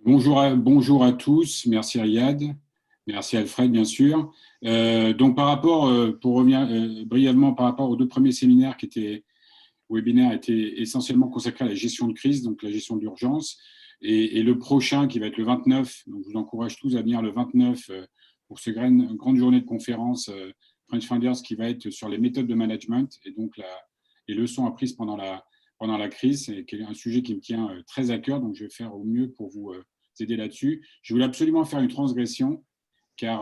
Bonjour à tous, merci Riyad, merci Alfred bien sûr. Donc par rapport, pour revenir brièvement par rapport aux deux premiers séminaires webinaires étaient essentiellement consacrés à la gestion de crise, donc la gestion d'urgence, et le prochain qui va être le 29, donc je vous encourage tous à venir le 29 pour cette grande journée de conférence French Founders qui va être sur les méthodes de management et donc les leçons apprises pendant la crise, c'est un sujet qui me tient très à cœur, donc je vais faire au mieux pour vous aider là-dessus. Je voulais absolument faire une transgression, car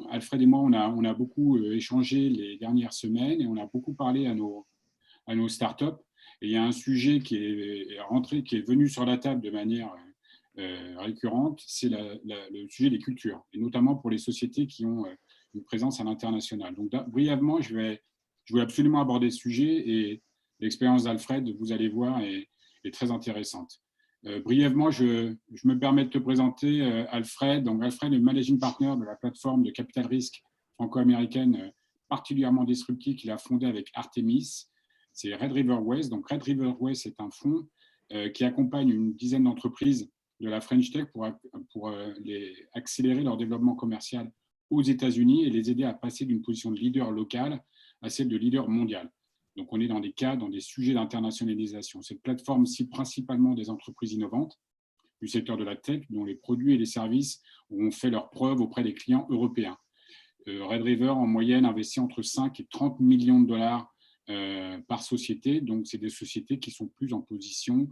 Alfred et moi, on a beaucoup échangé les dernières semaines et on a beaucoup parlé à nos startups. Et il y a un sujet qui est rentré, qui est venu sur la table de manière récurrente, c'est le sujet des cultures, et notamment pour les sociétés qui ont une présence à l'international. Donc, brièvement, je voulais absolument aborder ce sujet et l'expérience d'Alfred, vous allez voir, est très intéressante. Brièvement, je me permets de te présenter Alfred. Donc, Alfred est le managing partner de la plateforme de capital risque franco-américaine particulièrement disruptive qu'il a fondée avec Artemis. C'est Red River West. Donc, Red River West est un fonds qui accompagne une dizaine d'entreprises de la French Tech pour accélérer leur développement commercial aux États-Unis et les aider à passer d'une position de leader local à celle de leader mondial. Donc, on est dans des sujets d'internationalisation. Cette plateforme cible principalement des entreprises innovantes du secteur de la tech, dont les produits et les services ont fait leurs preuves auprès des clients européens. Red River, en moyenne, investit entre 5 et 30 millions de dollars par société. Donc, c'est des sociétés qui sont plus en position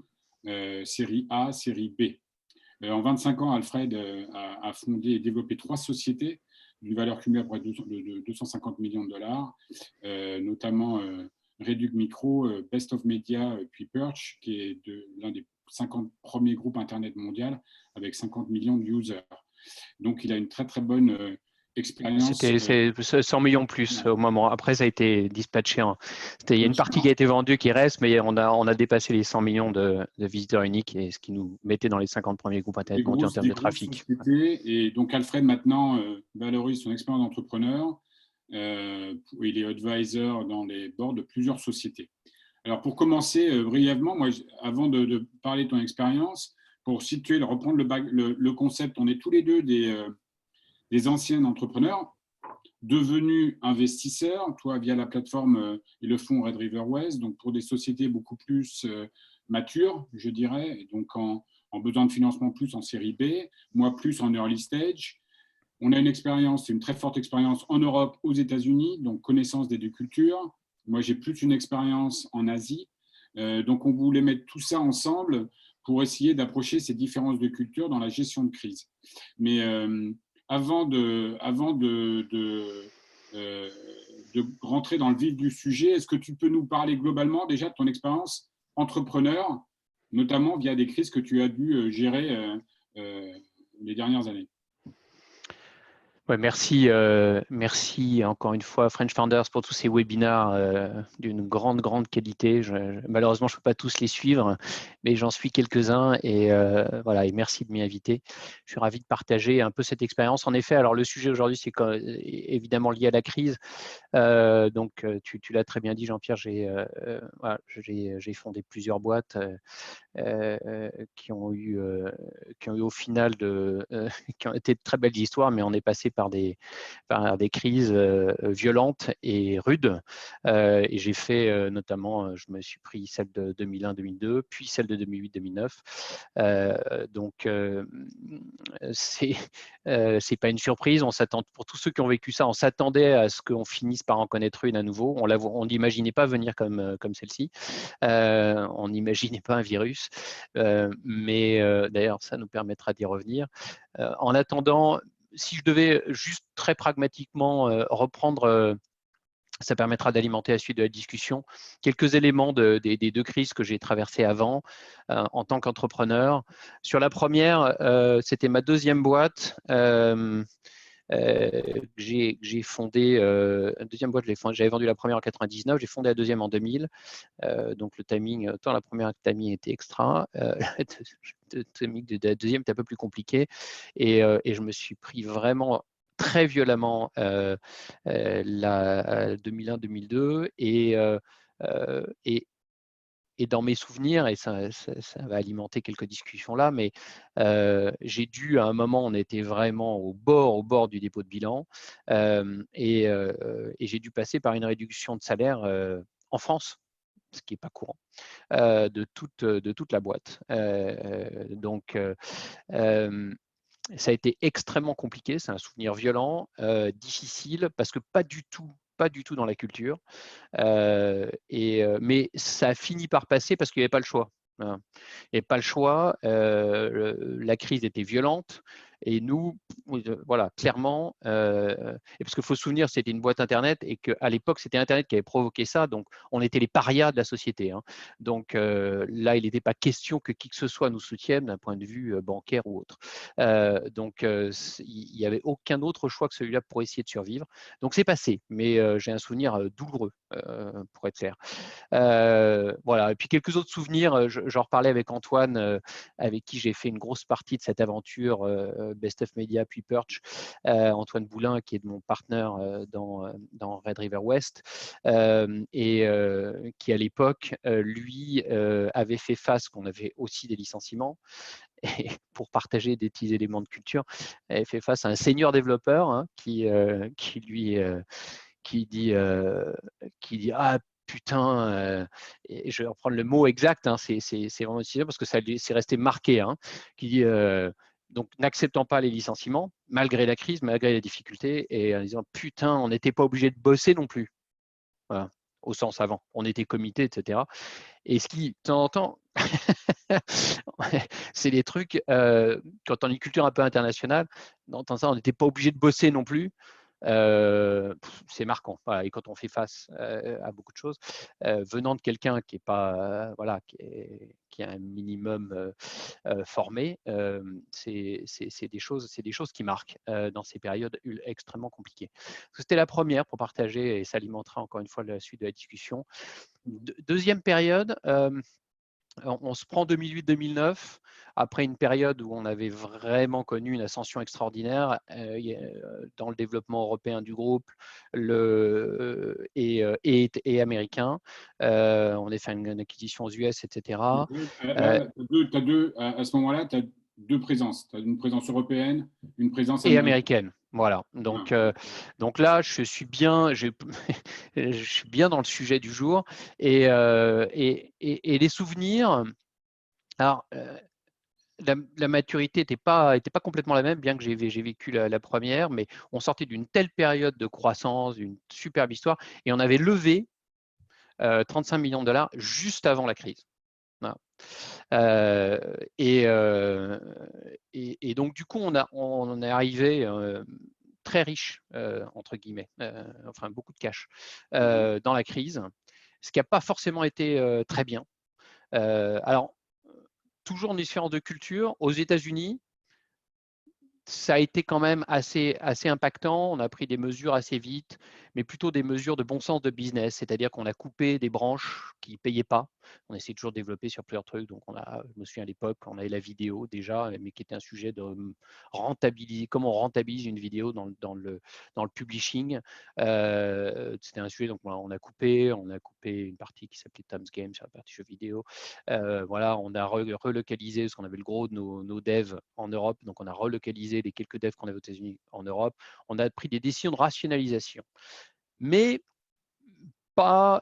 série A, série B. En 25 ans, Alfred a fondé et développé 3 sociétés d'une valeur cumulée à près de 250 millions de dollars, notamment Reduc Micro, Best of Media, puis Perch, qui est l'un des 50 premiers groupes Internet mondial avec 50 millions de users. Donc, il a une très, très bonne expérience. C'est 100 millions plus au moment. Après, ça a été dispatché. Il y a une partie qui a été vendue qui reste, mais on a dépassé les 100 millions de visiteurs uniques, et ce qui nous mettait dans les 50 premiers groupes Internet mondiaux en termes de trafic. Sociétés. Et donc, Alfred, maintenant, valorise son expérience d'entrepreneur. Il est advisor dans les boards de plusieurs sociétés. Alors, pour commencer brièvement, moi, avant de parler de ton expérience, pour situer, reprendre le concept, on est tous les deux des anciens entrepreneurs devenus investisseurs, toi via la plateforme et le fonds Red River West, donc pour des sociétés beaucoup plus matures, je dirais, et donc en besoin de financement plus en série B, moi plus en early stage. On a une très forte expérience en Europe, aux États-Unis, donc connaissance des deux cultures. Moi, j'ai plus une expérience en Asie. Donc, on voulait mettre tout ça ensemble pour essayer d'approcher ces différences de culture dans la gestion de crise. Mais avant de rentrer dans le vif du sujet, est-ce que tu peux nous parler globalement déjà de ton expérience entrepreneur, notamment via des crises que tu as dû gérer les dernières années? Ouais, merci encore une fois French Founders pour tous ces webinaires d'une grande qualité. Malheureusement, je ne peux pas tous les suivre, mais j'en suis quelques-uns et voilà. Et merci de m'y inviter. Je suis ravi de partager un peu cette expérience. En effet, alors le sujet aujourd'hui, c'est évidemment lié à la crise. Donc, tu l'as très bien dit, Jean-Pierre. J'ai fondé plusieurs boîtes qui ont eu au final qui ont été de très belles histoires, mais on est passé par des crises violentes et rudes. Et j'ai fait notamment, je me suis pris celle de 2001-2002, puis celle de 2008-2009. Donc, c'est pas une surprise. Pour tous ceux qui ont vécu ça, on s'attendait à ce qu'on finisse par en connaître une à nouveau. On n'imaginait pas venir comme celle-ci. On n'imaginait pas un virus, mais d'ailleurs, ça nous permettra d'y revenir. En attendant, si je devais juste très pragmatiquement reprendre, ça permettra d'alimenter la suite de la discussion, quelques éléments des deux crises que j'ai traversées avant en tant qu'entrepreneur. Sur la première, c'était ma deuxième boîte. J'ai fondé une deuxième boîte, j'avais vendu la première en 99, j'ai fondé la deuxième en 2000. Donc le timing, autant la première timing était extra, le timing de la deuxième était un peu plus compliqué, et je me suis pris vraiment très violemment la 2001-2002 et et dans mes souvenirs, et ça va alimenter quelques discussions là, mais j'ai dû, à un moment, on était vraiment au bord du dépôt de bilan, et j'ai dû passer par une réduction de salaire en France, ce qui n'est pas courant, de toute la boîte. Donc, ça a été extrêmement compliqué, c'est un souvenir violent, difficile, parce que pas du tout dans la culture. Mais ça a fini par passer parce qu'il n'y avait pas le choix. Voilà. Et pas le choix, la crise était violente et nous, voilà, clairement, et parce qu'il faut se souvenir, c'était une boîte Internet et qu'à l'époque, c'était Internet qui avait provoqué ça, donc on était les parias de la société. Hein. Donc là, il n'était pas question que qui que ce soit nous soutienne d'un point de vue bancaire ou autre. Donc il n'y avait aucun autre choix que celui-là pour essayer de survivre. Donc c'est passé, mais j'ai un souvenir douloureux, pour être clair. Voilà. Et puis quelques autres souvenirs, j'en reparlais avec Antoine, avec qui j'ai fait une grosse partie de cette aventure Best of Media puis Perch, Antoine Boulin qui est de mon partenaire dans Red River West, et qui à l'époque, lui, avait fait face, qu'on avait aussi des licenciements, et pour partager des petits éléments de culture, avait fait face à un senior développeur, hein, qui dit ah putain, et je vais reprendre le mot exact, hein, c'est vraiment utilisé parce que c'est resté marqué, hein, qui dit donc n'acceptant pas les licenciements malgré la crise, malgré les difficultés, et en disant putain, on n'était pas obligé de bosser non plus, voilà, au sens avant, on était comité, etc. Et ce qui, de temps en temps, c'est des trucs, quand on a une culture un peu internationale, dans ça, on n'était pas obligé de bosser non plus. C'est marquant. Voilà. Et quand on fait face à beaucoup de choses, venant de quelqu'un qui est pas, voilà, qui est un minimum formé, c'est des choses qui marquent dans ces périodes extrêmement compliquées. C'était la première pour partager, et ça alimentera encore une fois la suite de la discussion. Deuxième période, on se prend 2008-2009, après une période où on avait vraiment connu une ascension extraordinaire dans le développement européen du groupe et américain. On a fait une acquisition aux US, etc. Là, à ce moment-là, tu as deux présences. Tu as une présence européenne, une présence Et américaine. américaine. Voilà. Donc là, je suis bien, je suis bien dans le sujet du jour. Et les souvenirs. Alors, la maturité n'était pas complètement la même, bien que j'ai vécu la première, mais on sortait d'une telle période de croissance, d'une superbe histoire, et on avait levé 35 millions de dollars juste avant la crise. Voilà. Et donc, du coup, on est arrivé très riche, entre guillemets, enfin beaucoup de cash, dans la crise, ce qui n'a pas forcément été très bien. Alors, toujours une différence de culture. Aux États-Unis, ça a été quand même assez impactant. On a pris des mesures assez vite, mais plutôt des mesures de bon sens de business, c'est-à-dire qu'on a coupé des branches qui ne payaient pas. On essaie toujours de développer sur plusieurs trucs. Donc, je me souviens à l'époque, on avait la vidéo déjà, mais qui était un sujet de rentabiliser, comment on rentabilise une vidéo dans le publishing. C'était un sujet, donc on a coupé une partie qui s'appelait Tom's Game sur la partie jeux vidéo. Voilà, on a relocalisé, parce qu'on avait le gros de nos devs en Europe, donc on a relocalisé les quelques devs qu'on avait aux États-Unis en Europe. On a pris des décisions de rationalisation, mais pas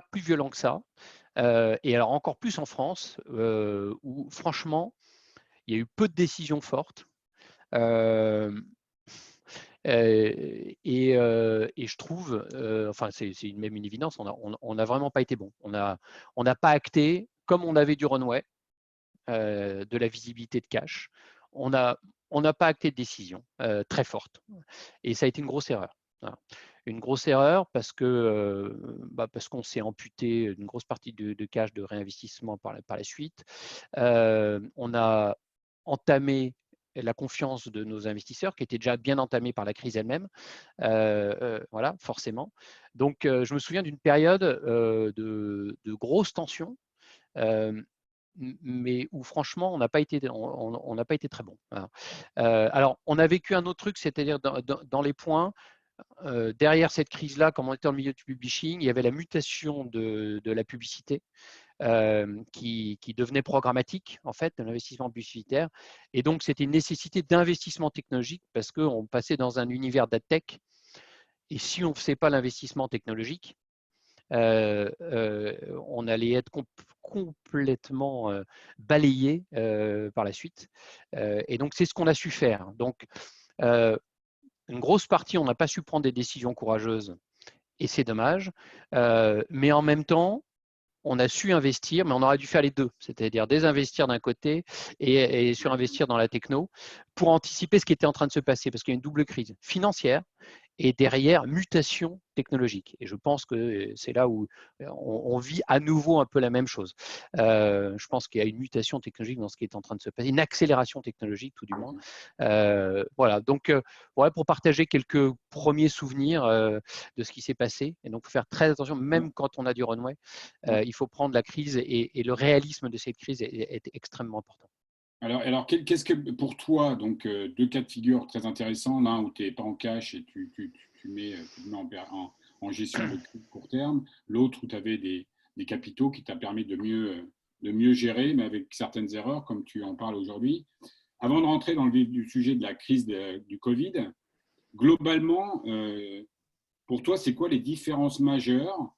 plus violent que ça. Et alors encore plus en France, où franchement, il y a eu peu de décisions fortes. Et je trouve, enfin c'est même une évidence, on n'a vraiment pas été bon. On n'a pas acté, comme on avait du runway, de la visibilité de cash. On n'a pas acté de décision très forte. Et ça a été une grosse erreur. Voilà. Une grosse erreur parce qu'on s'est amputé d'une grosse partie de cash de réinvestissement par la suite. On a entamé la confiance de nos investisseurs, qui était déjà bien entamée par la crise elle-même. Voilà, forcément. Donc, je me souviens d'une période de grosses tensions, mais où franchement, on n'a pas été très bon. Voilà. Alors, on a vécu un autre truc, c'est-à-dire dans les points, derrière cette crise-là, comme on était dans le milieu du publishing, il y avait la mutation de la publicité qui devenait programmatique, en fait, de l'investissement publicitaire. Et donc, c'était une nécessité d'investissement technologique parce qu'on passait dans un univers d'adtech. Et si on ne faisait pas l'investissement technologique, on allait être complètement balayé par la suite. Et donc, c'est ce qu'on a su faire. Donc, une grosse partie, on n'a pas su prendre des décisions courageuses et c'est dommage. Mais en même temps, on a su investir, mais on aurait dû faire les deux, c'est-à-dire désinvestir d'un côté et surinvestir dans la techno pour anticiper ce qui était en train de se passer, parce qu'il y a une double crise financière et derrière mutation technologique. Et je pense que c'est là où on vit à nouveau un peu la même chose. Je pense qu'il y a une mutation technologique dans ce qui est en train de se passer, une accélération technologique tout du moins. Voilà, donc voilà, pour partager quelques premiers souvenirs de ce qui s'est passé. Et donc, il faut faire très attention, même quand on a du runway, il faut prendre la crise et le réalisme de cette crise est extrêmement important. Alors qu'est-ce que pour toi, donc deux cas de figure très intéressants, l'un où tu n'es pas en cash et tu mets en gestion de court terme, l'autre où tu avais des capitaux qui t'a permis de mieux gérer, mais avec certaines erreurs, comme tu en parles aujourd'hui. Avant de rentrer dans le vif du sujet de la crise du Covid, globalement, pour toi, c'est quoi les différences majeures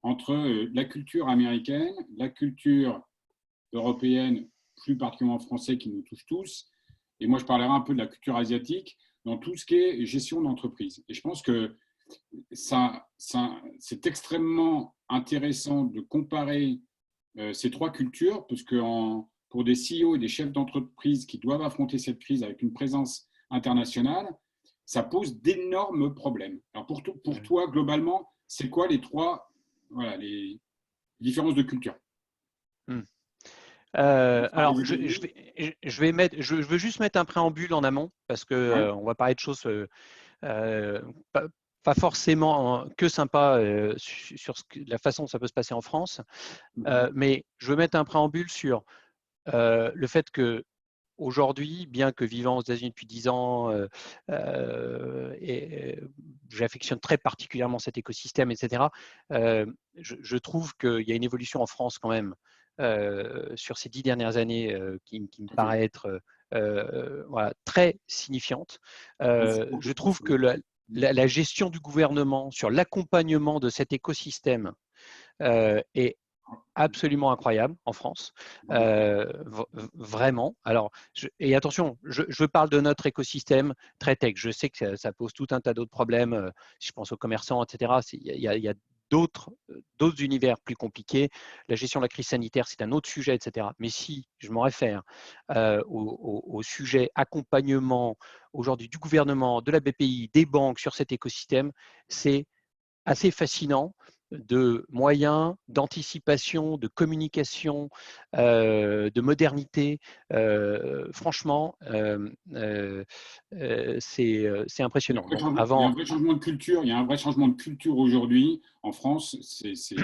entre la culture américaine, la culture européenne, plus particulièrement français, qui nous touche tous, et moi je parlerai un peu de la culture asiatique, dans tout ce qui est gestion d'entreprise. Et je pense que c'est extrêmement intéressant de comparer ces trois cultures, parce que pour des CEO et des chefs d'entreprise qui doivent affronter cette crise avec une présence internationale, ça pose d'énormes problèmes. Alors pour toi, globalement, c'est quoi les trois les différences de culture? Alors, je veux juste mettre un préambule en amont parce que on va parler de choses pas forcément que sympa sur la façon dont ça peut se passer en France, mais je veux mettre un préambule sur le fait que aujourd'hui, bien que vivant aux États-Unis depuis 10 ans, j'affectionne très particulièrement cet écosystème, etc. Je trouve qu'il y a une évolution en France quand même sur ces 10 dernières années qui me paraît être voilà, très signifiante. Je trouve que la gestion du gouvernement sur l'accompagnement de cet écosystème est absolument incroyable en France, vraiment. Alors, et attention, je parle de notre écosystème très tech. Je sais que ça pose tout un tas d'autres problèmes. Si je pense aux commerçants, etc., il y a d'autres univers plus compliqués. La gestion de la crise sanitaire, c'est un autre sujet, etc. Mais si je m'en réfère au sujet accompagnement aujourd'hui du gouvernement, de la BPI, des banques sur cet écosystème, c'est assez fascinant de moyens, d'anticipation, de communication, de modernité. Franchement, c'est impressionnant. Donc, Il y a un vrai changement de culture. Il y a un vrai changement de culture aujourd'hui en France. C'est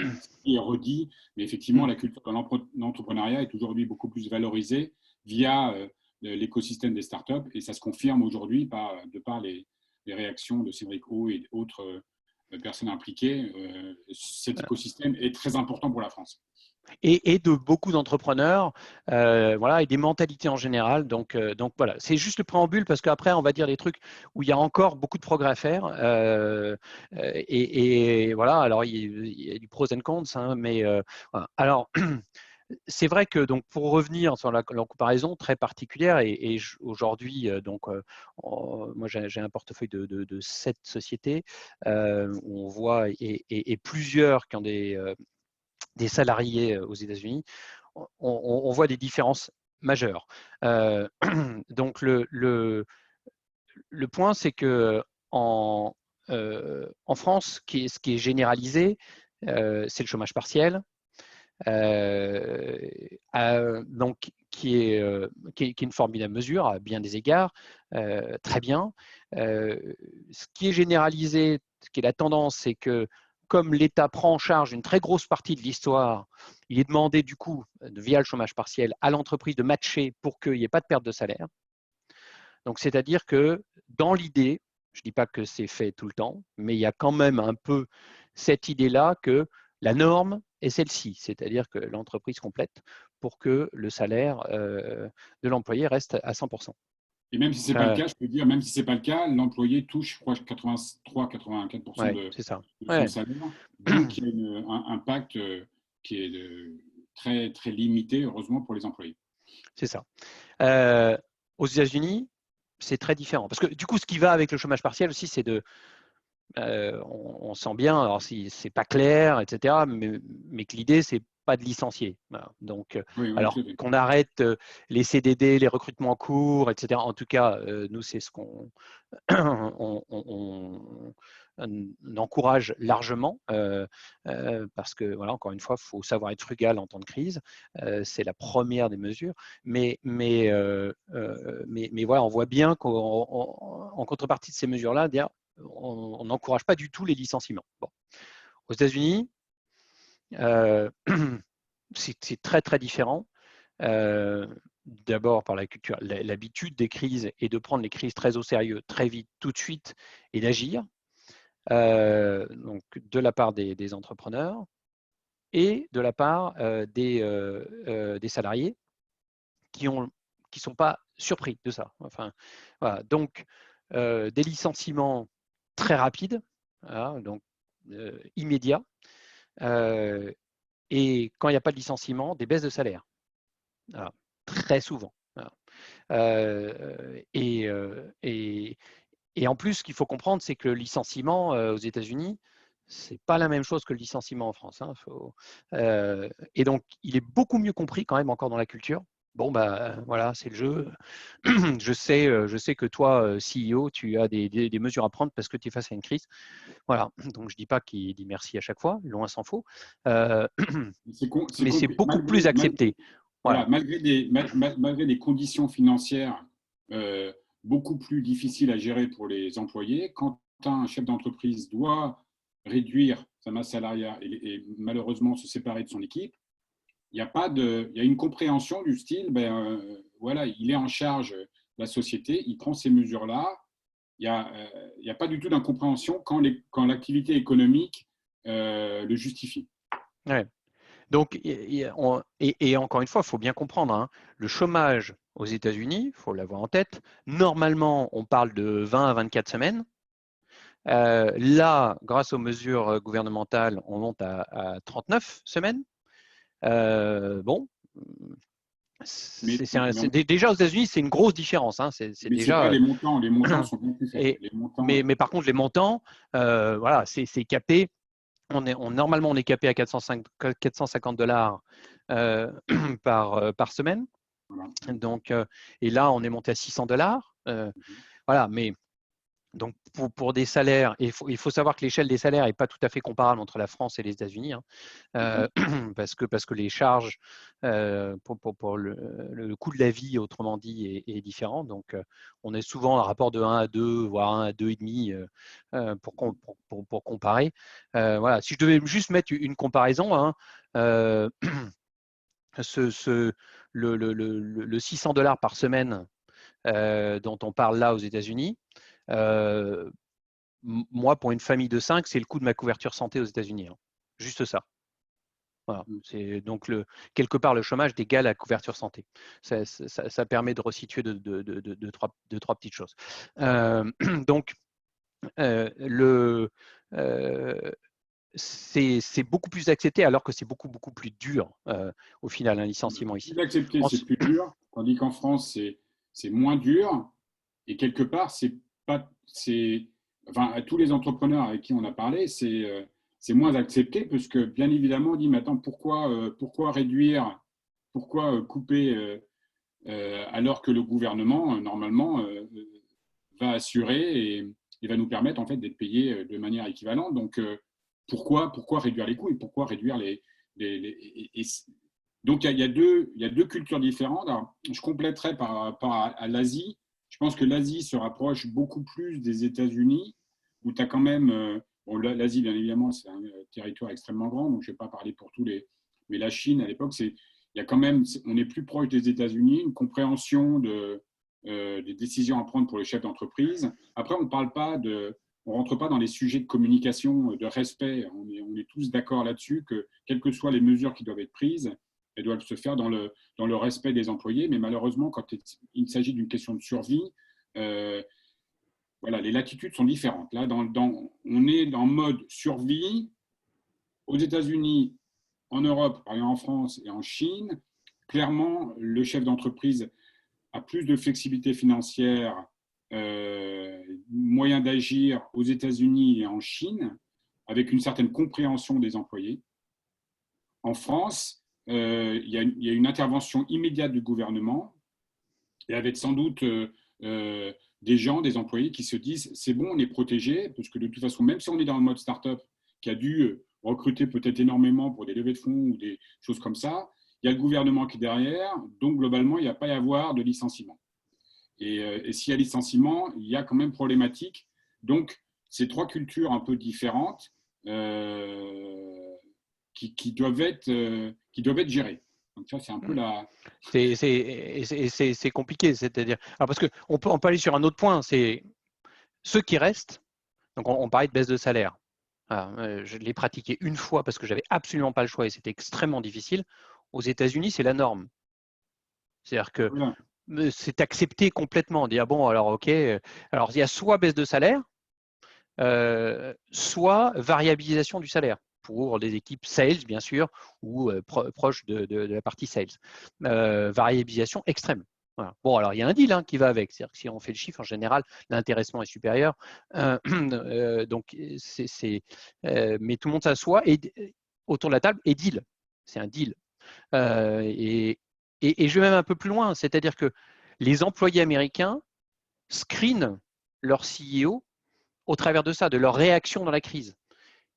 redit, mais effectivement, la culture de l'entrepreneuriat est aujourd'hui beaucoup plus valorisée via l'écosystème des startups, et ça se confirme aujourd'hui de par les réactions de Cédric O et d'autres personnes impliquées. Cet écosystème est très important pour la France. Et de beaucoup d'entrepreneurs, voilà, et des mentalités en général. Donc voilà, c'est juste le préambule parce qu'après, on va dire des trucs où il y a encore beaucoup de progrès à faire. Et voilà, alors il y a du pros and cons, hein, mais voilà. Alors, c'est vrai que donc pour revenir sur la comparaison très particulière, et aujourd'hui, moi j'ai un portefeuille de 7 sociétés où on voit et plusieurs qui ont des salariés aux États-Unis, on voit des différences majeures. Donc le point, c'est que en France, ce qui est généralisé, c'est le chômage partiel, donc qui est une formidable mesure à bien des égards, très bien. Ce qui est généralisé, ce qui est la tendance, c'est que comme l'État prend en charge une très grosse partie de l'histoire, il est demandé du coup, via le chômage partiel, à l'entreprise de matcher pour qu'il n'y ait pas de perte de salaire. Donc, c'est-à-dire que dans l'idée, Je ne dis pas que c'est fait tout le temps, mais il y a quand même un peu cette idée-là que la norme est celle-ci, c'est-à-dire que l'entreprise complète pour que le salaire de l'employé reste à 100%. Et même si ce n'est pas le cas, je peux dire, même si ce n'est pas le cas, l'employé touche, je crois, 83-84% Ouais, c'est ça. de son Ouais. salaire. Donc, il y a un impact qui est très, très limité, heureusement, pour les employés. C'est ça. Aux États-Unis, c'est très différent. Parce que du coup, ce qui va avec le chômage partiel aussi, c'est de. On sent bien, alors si c'est pas clair, etc., mais que l'idée, c'est pas de licencier. Voilà. Donc, Oui, oui, tout alors à fait. qu'on arrête les CDD, les recrutements en cours, etc. En tout cas, nous, c'est ce qu'on on encourage largement parce que, voilà, encore une fois, il faut savoir être frugal en temps de crise. C'est la première des mesures. Mais voilà, on voit bien qu'en contrepartie de ces mesures-là, on n'encourage pas du tout les licenciements. Bon. Aux États-Unis, c'est très très différent. D'abord par la culture, l'habitude des crises et de prendre les crises très au sérieux, très vite, tout de suite, et d'agir. Donc de la part des entrepreneurs et de la part des salariés qui sont pas surpris de ça. Enfin, voilà. Donc des licenciements très rapides, voilà, donc immédiats. Et quand il n'y a pas de licenciement, des baisses de salaire. Voilà, très souvent. Voilà. Et en plus, ce qu'il faut comprendre, c'est que le licenciement aux États-Unis, c'est pas la même chose que le licenciement en France. Hein. Et donc, il est beaucoup mieux compris quand même encore dans la culture. Bon, bah voilà, c'est le jeu. Je sais que toi, CEO, tu as des mesures à prendre parce que tu es face à une crise. Voilà. Donc, je ne dis pas qu'il dit merci à chaque fois, loin s'en faut. Mais c'est beaucoup plus accepté. Voilà, Voilà. malgré des conditions financières euh, beaucoup plus difficiles à gérer pour les employés, quand un chef d'entreprise doit réduire sa masse salariale et malheureusement se séparer de son équipe, il y a une compréhension du style, voilà, il est en charge de la société, il prend ces mesures-là. Il n'y a pas du tout d'incompréhension quand l'activité économique le justifie. Ouais. Donc, et encore une fois, il faut bien comprendre, hein, le chômage aux États-Unis, il faut l'avoir en tête, normalement, on parle de 20 à 24 semaines. Là, grâce aux mesures gouvernementales, on monte à 39 semaines. Bon, déjà aux États-Unis, c'est une grosse différence. Hein, c'est mais c'est pas déjà, les montants sont bien plus faibles. et, mais par contre, les montants, voilà, c'est capé. Normalement, on est capé à 450 $ par semaine. Voilà. Donc, et là, on est monté à 600 $. Voilà, mais donc pour des salaires, il faut savoir que l'échelle des salaires n'est pas tout à fait comparable entre la France et les États-Unis, hein, parce que les charges pour le coût de la vie, autrement dit, est différent. Donc, on est souvent à un rapport de 1 à 2, voire 1 à 2,5 pour comparer. Voilà. Si je devais juste mettre une comparaison, hein, le 600 $ par semaine dont on parle là aux États-Unis, moi, pour une famille de 5, c'est le coût de ma couverture santé aux États-Unis. Hein. Juste ça. Voilà. C'est donc quelque part le chômage d'égal à la couverture santé. Ça permet de resituer de trois petites choses. Donc, c'est beaucoup plus accepté alors que c'est beaucoup, beaucoup plus dur au final, un licenciement Plus ici. accepté, c'est plus dur, tandis qu'en France, c'est moins dur. Et quelque part, enfin, à tous les entrepreneurs avec qui on a parlé, c'est moins accepté, parce que bien évidemment, on dit, mais attends, pourquoi réduire, pourquoi couper alors que le gouvernement, normalement, va assurer et va nous permettre en fait d'être payés de manière équivalente. Donc, pourquoi réduire les coûts et pourquoi réduire donc, il y a deux cultures différentes. Alors, je compléterai par rapport à l'Asie. Je pense que l'Asie se rapproche beaucoup plus des États-Unis, où tu as quand même. Bon, l'Asie, bien évidemment, c'est un territoire extrêmement grand, donc je ne vais pas parler pour tous les. Mais la Chine, à l'époque, il y a quand même. On est plus proche des États-Unis, une compréhension des décisions à prendre pour les chefs d'entreprise. Après, on ne rentre pas dans les sujets de communication, de respect. On est tous d'accord là-dessus que, quelles que soient les mesures qui doivent être prises, elles doivent se faire dans le respect des employés. Mais malheureusement, quand il s'agit d'une question de survie, voilà, les latitudes sont différentes. Là, on est en mode survie. Aux États-Unis, en Europe, par exemple en France et en Chine, clairement, le chef d'entreprise a plus de flexibilité financière, moyen d'agir aux États-Unis et en Chine, avec une certaine compréhension des employés. En France, il y a une intervention immédiate du gouvernement, et avec sans doute des gens, des employés qui se disent c'est bon, on est protégé, parce que de toute façon, même si on est dans le mode start-up, qui a dû recruter peut-être énormément pour des levées de fonds ou des choses comme ça, il y a le gouvernement qui est derrière, donc globalement, il n'y a pas à y avoir de licenciement. Et s'il y a licenciement, il y a quand même problématique. Donc, ces trois cultures un peu différentes qui doivent être gérées. Donc ça, c'est un peu la… C'est compliqué, c'est-à-dire… Parce qu'on peut aller sur un autre point, c'est ceux qui restent, donc on parlait de baisse de salaire. Je l'ai pratiqué une fois parce que j'avais absolument pas le choix et c'était extrêmement difficile. Aux États-Unis, c'est la norme. C'est-à-dire que c'est accepté complètement. On dit, ah bon, alors ok. Alors il y a soit baisse de salaire, soit variabilisation du salaire pour les équipes sales, bien sûr, ou proches de la partie sales. Variabilisation extrême. Voilà. Bon, alors il y a un deal qui va avec. C'est-à-dire que si on fait le chiffre, en général, l'intéressement est supérieur. Donc, mais tout le monde s'assoit autour de la table et deal. C'est un deal. Et je vais même un peu plus loin, c'est-à-dire que les employés américains screenent leur CEO au travers de ça, de leur réaction dans la crise.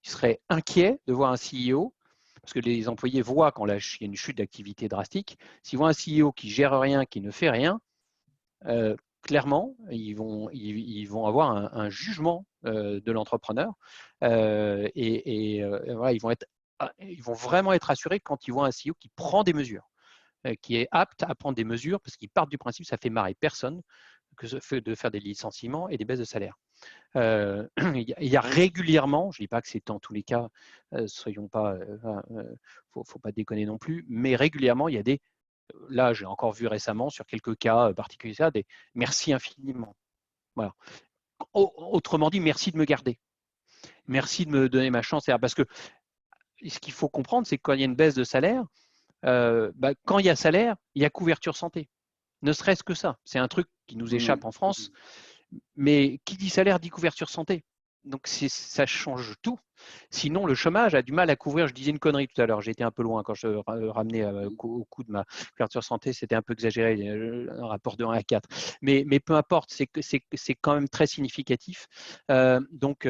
Ils seraient inquiets de voir un CEO, parce que les employés voient quand il y a une chute d'activité drastique, s'ils voient un CEO qui gère rien, qui ne fait rien, clairement, ils vont avoir un jugement de l'entrepreneur voilà, ils vont vraiment être assurés quand ils voient un CEO qui prend des mesures, qui est apte à prendre des mesures, parce qu'ils partent du principe que ça fait marrer personne de faire des licenciements et des baisses de salaire. Il y a régulièrement, je ne dis pas que c'est dans tous les cas, soyons pas, faut pas déconner non plus, mais régulièrement, il y a là j'ai encore vu récemment sur quelques cas particuliers, des merci infiniment. Voilà. Autrement dit, merci de me garder. Merci de me donner ma chance. Parce que ce qu'il faut comprendre, c'est que quand il y a une baisse de salaire, quand il y a salaire, il y a couverture santé. Ne serait-ce que ça. C'est un truc qui nous échappe en France. Mais qui dit salaire dit couverture santé. Donc ça change tout. Sinon, le chômage a du mal à couvrir. Je disais une connerie tout à l'heure. J'ai été un peu loin quand je ramenais au coût de ma couverture santé. C'était un peu exagéré, un rapport de 1 à 4. Mais peu importe, c'est quand même très significatif. Donc,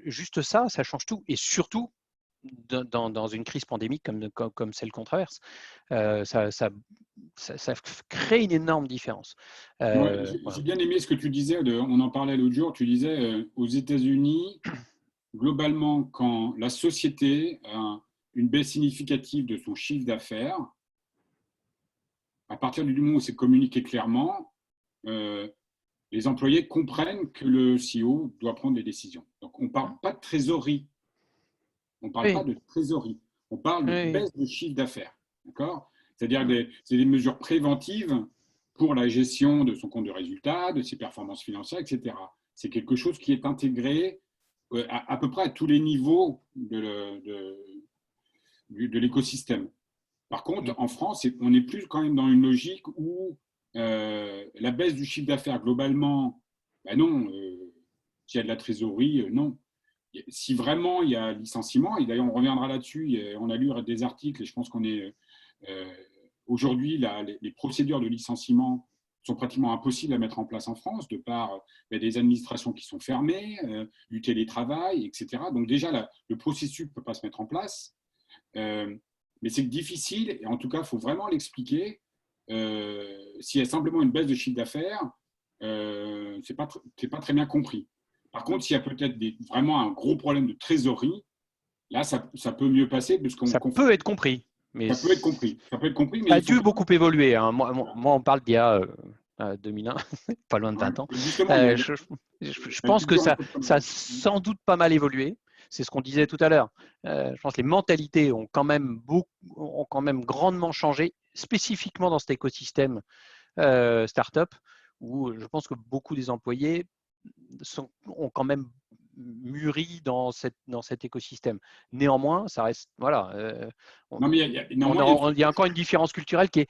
juste ça change tout. Et surtout, dans une crise pandémique comme celle qu'on traverse, ça crée une énorme différence. J'ai bien aimé ce que tu disais, on en parlait l'autre jour, tu disais aux États-Unis, globalement, quand la société a une baisse significative de son chiffre d'affaires, à partir du moment où c'est communiqué clairement, les employés comprennent que le CEO doit prendre des décisions. Donc on ne parle pas de trésorerie. On ne parle pas de trésorerie. On parle de baisse de chiffre d'affaires. D'accord ? C'est-à-dire que c'est des mesures préventives pour la gestion de son compte de résultat, de ses performances financières, etc. C'est quelque chose qui est intégré à peu près à tous les niveaux de l'écosystème. Par contre, en France, on n'est plus quand même dans une logique où la baisse du chiffre d'affaires globalement, non, s'il y a de la trésorerie, non. Si vraiment il y a licenciement, et d'ailleurs on reviendra là-dessus, on a lu des articles et je pense qu'on est… aujourd'hui, les procédures de licenciement sont pratiquement impossibles à mettre en place en France, de par des administrations qui sont fermées, du télétravail, etc. Donc déjà, le processus ne peut pas se mettre en place. Mais c'est difficile, et en tout cas, il faut vraiment l'expliquer. S'il y a simplement une baisse de chiffre d'affaires, ce n'est pas très bien compris. Par contre, s'il y a peut-être vraiment un gros problème de trésorerie, là, ça peut mieux passer. Ça peut être compris. Mais Ça peut être compris. Ça peut être compris, mais ça a il faut dû pas. beaucoup évoluer, hein. Moi, on parle d'il y a 2001, pas loin de Ouais. 20 ans. Justement, il y a, Je il y a pense que plusieurs ça méthodes comme a ça. sans doute pas mal évolué. C'est ce qu'on disait tout à l'heure. Je pense que les mentalités ont quand même grandement changé, spécifiquement dans cet écosystème startup, où je pense que beaucoup des employés ont quand même mûri dans cet écosystème. Néanmoins, ça reste, voilà, Non, mais néanmoins, il y a une il y a encore une frustration. différence culturelle qui est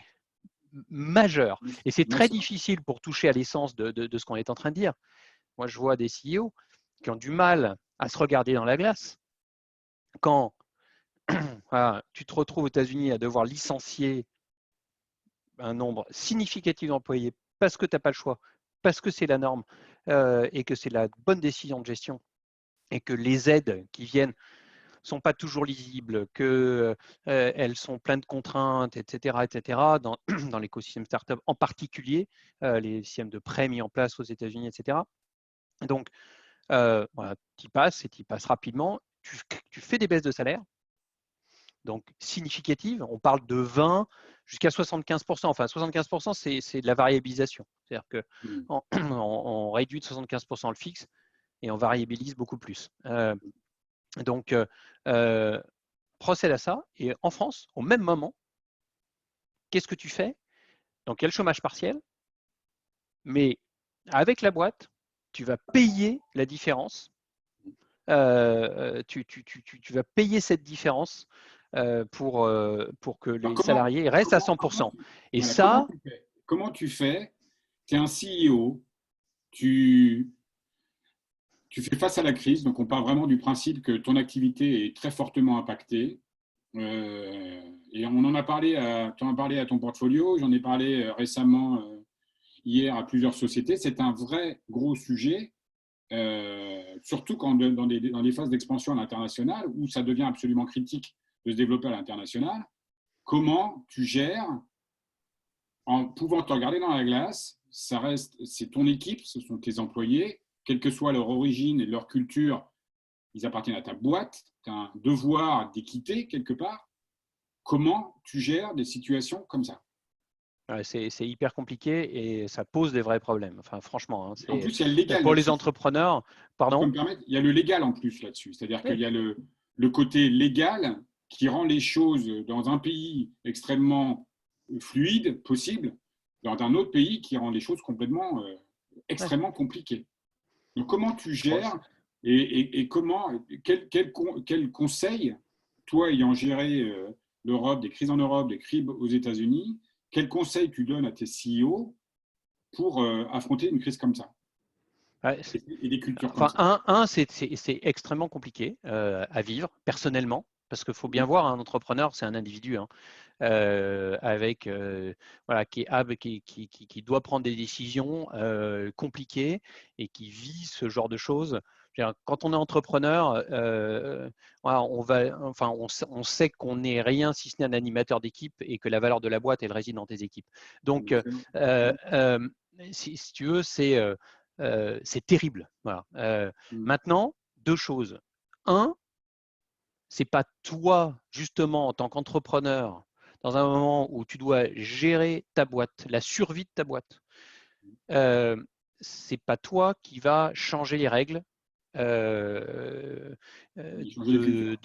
majeure. Et c'est Bien très sûr. difficile pour toucher à l'essence de ce qu'on est en train de dire. Moi, je vois des CEO qui ont du mal à se regarder dans la glace quand voilà, tu te retrouves aux États-Unis à devoir licencier un nombre significatif d'employés parce que tu n'as pas le choix, parce que c'est la norme et que c'est la bonne décision de gestion et que les aides qui viennent sont pas toujours lisibles, qu'elles sont pleines de contraintes, etc., dans l'écosystème startup, en particulier les systèmes de prêts mis en place aux États-Unis, etc. Donc, voilà, tu y passes et tu y passes rapidement. Tu fais des baisses de salaire, donc significatives. On parle de 20 jusqu'à 75%. Enfin, 75%, c'est de la variabilisation. C'est-à-dire Mm. qu'on on réduit de 75% le fixe et on variabilise beaucoup plus. Donc, procède à ça. Et en France, au même moment, qu'est-ce que tu fais? Donc, il y a le chômage partiel, mais avec la boîte, tu vas payer la différence. Tu vas payer cette différence pour que Alors, les salariés restent à 100%. Et voilà, ça, comment tu fais? Tu es un CEO, tu, tu fais face à la crise, donc on part vraiment du principe que ton activité est très fortement impactée. Et on en a parlé tu en as parlé à ton portfolio, j'en ai parlé récemment hier à plusieurs sociétés. C'est un vrai gros sujet, surtout dans les phases d'expansion à l'international où ça devient absolument critique de se développer à l'international. Comment tu gères en pouvant te regarder dans la glace? Ça reste, c'est ton équipe, ce sont tes employés, quelle que soit leur origine et leur culture, ils appartiennent à ta boîte, tu as un devoir d'équité quelque part. Comment tu gères des situations comme ça? c'est hyper compliqué et ça pose des vrais problèmes. Enfin, franchement, hein, En plus, il y a le légal pour les là-dessus. entrepreneurs, Si je peux pardon. me permettre, il y a le légal en plus là-dessus. C'est-à-dire qu'il Oui. y a le côté légal qui rend les choses dans un pays extrêmement fluide, possible, dans un autre pays qui rend les choses complètement Ouais. extrêmement compliquées. Donc, comment tu Bon, gères et quel conseil, toi ayant géré l'Europe, des crises en Europe, des crises aux États-Unis, quel conseil tu donnes à tes CEO pour affronter une crise comme ça ouais, et des cultures comme enfin, ça? c'est extrêmement compliqué à vivre personnellement, parce qu'il faut bien Oui. voir, un entrepreneur, c'est un individu hein, avec voilà, qui doit prendre des décisions compliquées et qui vit ce genre de choses. Quand on est entrepreneur, voilà, on sait qu'on n'est rien si ce n'est un animateur d'équipe et que la valeur de la boîte, elle réside dans tes équipes. Donc, Excellent. si tu veux, c'est terrible. Voilà. Mm. Maintenant, deux choses. Un, c'est pas toi, justement, en tant qu'entrepreneur, dans un moment où tu dois gérer ta boîte, la survie de ta boîte, euh, c'est pas toi qui va changer les règles Changer les cultures.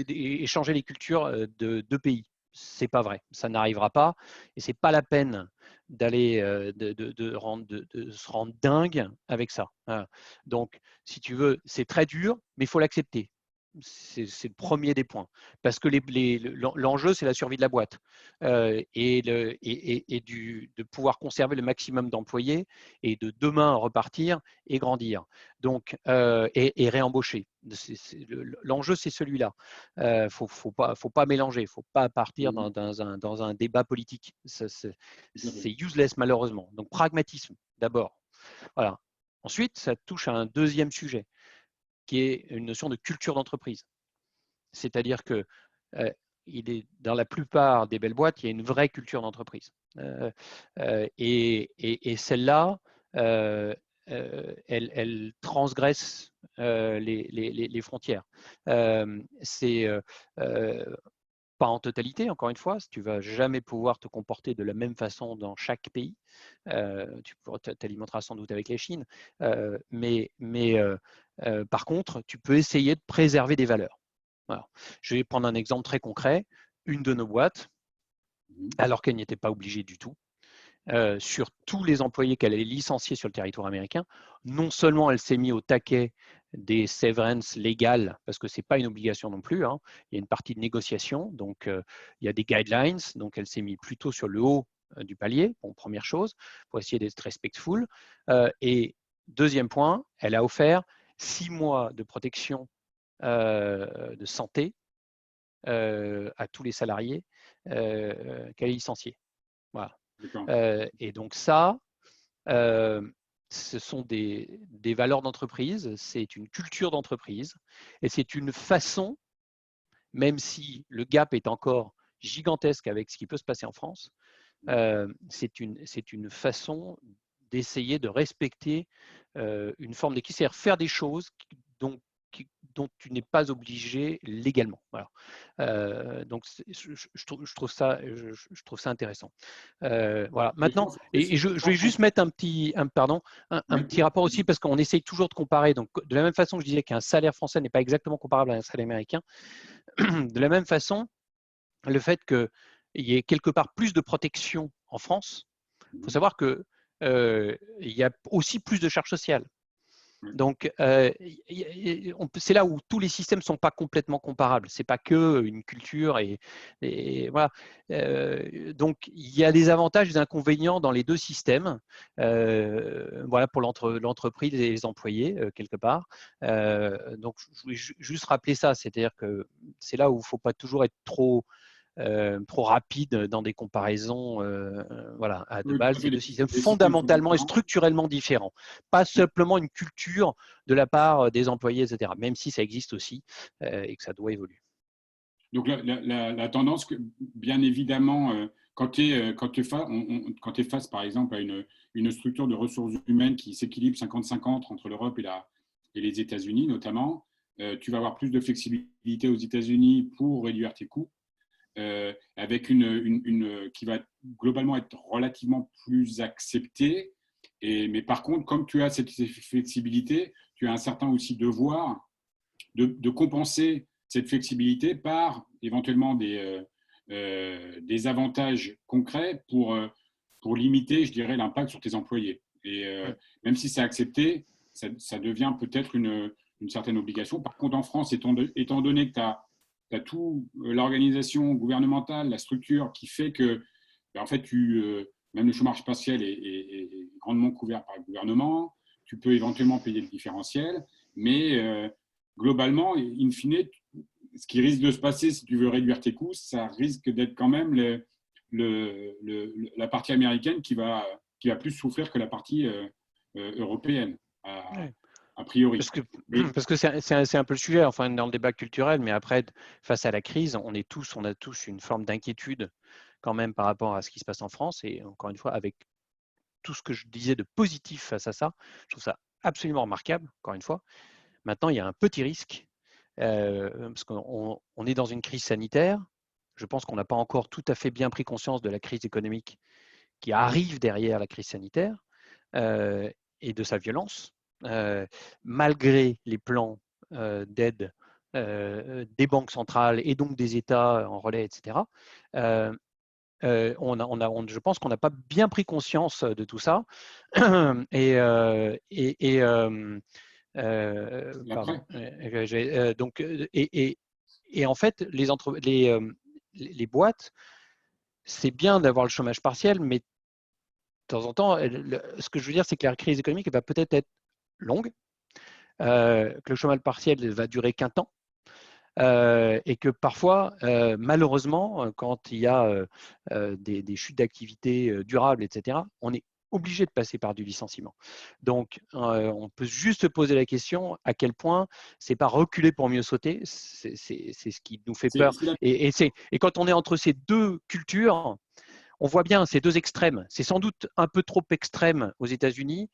et changer les cultures de pays. C'est pas vrai, ça n'arrivera pas et c'est pas la peine d'aller de se rendre dingue avec ça. Voilà. Donc, si tu veux, c'est très dur, mais il faut l'accepter. C'est le premier des points. Parce que l'enjeu, c'est la survie de la boîte de pouvoir conserver le maximum d'employés et de demain repartir et grandir. Donc, et réembaucher. L'enjeu, c'est celui-là. Faut pas mélanger. Il ne faut pas partir Mm. dans un débat politique. Tout à fait. C'est useless, malheureusement. Donc, pragmatisme, d'abord. Voilà. Ensuite, ça touche à un deuxième sujet qui est une notion de culture d'entreprise. C'est-à-dire que il est dans la plupart des belles boîtes, il y a une vraie culture d'entreprise. Et celle-là, elle transgresse les frontières. C'est pas en totalité, encore une fois, tu ne vas jamais pouvoir te comporter de la même façon dans chaque pays. Tu t'alimenteras sans doute avec la Chine, par contre, tu peux essayer de préserver des valeurs. Alors, je vais prendre un exemple très concret. Une de nos boîtes, alors qu'elle n'y était pas obligée du tout, sur tous les employés qu'elle allait licencier sur le territoire américain, non seulement elle s'est mise au taquet des severance légales, parce que ce n'est pas une obligation non plus, hein, il y a une partie de négociation, donc il y a des guidelines, donc elle s'est mise plutôt sur le haut du palier, bon, première chose, pour essayer d'être respectful. Et deuxième point, elle a offert 6 mois de protection de santé à tous les salariés qu'elle a licenciés. Voilà. Et donc ça, ce sont des valeurs d'entreprise, c'est une culture d'entreprise et c'est une façon, même si le gap est encore gigantesque avec ce qui peut se passer en France, c'est une façon d'essayer de respecter une forme d'équité, c'est-à-dire faire des choses dont tu n'es pas obligé légalement. Voilà. Donc, je trouve ça intéressant. Voilà. Maintenant, et je vais juste mettre un petit rapport aussi, parce qu'on essaye toujours de comparer. Donc, de la même façon que je disais qu'un salaire français n'est pas exactement comparable à un salaire américain, de la même façon, le fait qu'il y ait quelque part plus de protection en France, il faut savoir qu'il y a aussi plus de charges sociales. Donc, c'est là où tous les systèmes ne sont pas complètement comparables. Ce n'est pas qu'une culture. Voilà. Donc, il y a des avantages et des inconvénients dans les deux systèmes, voilà, pour l'entreprise et les employés, quelque part. Donc, je voulais juste rappeler ça. C'est-à-dire que c'est là où il ne faut pas toujours être trop rapide dans des comparaisons voilà, à deux balles. C'est deux systèmes fondamentalement et structurellement différents. Pas simplement une culture de la part des employés, etc., même si ça existe aussi et que ça doit évoluer. Donc, la tendance, bien évidemment, quand tu es face, par exemple, à une structure de ressources humaines qui s'équilibre 50-50 entre l'Europe et les États-Unis, notamment, tu vas avoir plus de flexibilité aux États-Unis pour réduire tes coûts. Avec qui va globalement être relativement plus acceptée. Mais par contre, comme tu as cette flexibilité, tu as un certain aussi devoir de compenser cette flexibilité par éventuellement des avantages concrets pour limiter, je dirais, l'impact sur tes employés. Et même si c'est accepté, ça devient peut-être une certaine obligation. Par contre, en France, étant donné que tu as toute l'organisation gouvernementale, la structure qui fait que, en fait, même le chômage partiel est grandement couvert par le gouvernement. Tu peux éventuellement payer le différentiel, mais globalement, in fine, ce qui risque de se passer si tu veux réduire tes coûts, ça risque d'être quand même la partie américaine qui va plus souffrir que la partie européenne, a priori. Parce que c'est un peu le sujet, enfin, dans le débat culturel, mais après, face à la crise, on a tous une forme d'inquiétude quand même par rapport à ce qui se passe en France. Et encore une fois, avec tout ce que je disais de positif face à ça, je trouve ça absolument remarquable, encore une fois. Maintenant, il y a un petit risque, parce qu'on est dans une crise sanitaire. Je pense qu'on n'a pas encore tout à fait bien pris conscience de la crise économique qui arrive derrière la crise sanitaire et de sa violence. Malgré les plans d'aide des banques centrales et donc des États en relais, etc., je pense qu'on n'a pas bien pris conscience de tout ça. Et en fait, les boîtes, c'est bien d'avoir le chômage partiel, mais de temps en temps, ce que je veux dire, c'est que la crise économique va peut-être être longue, que le chômage partiel ne va durer qu'un temps, et que parfois, malheureusement, quand il y a des chutes d'activité durables, etc., on est obligé de passer par du licenciement. Donc, on peut juste se poser la question à quel point c'est pas reculer pour mieux sauter, c'est ce qui nous fait peur. Et quand on est entre ces deux cultures, on voit bien ces deux extrêmes. C'est sans doute un peu trop extrême aux États-Unis,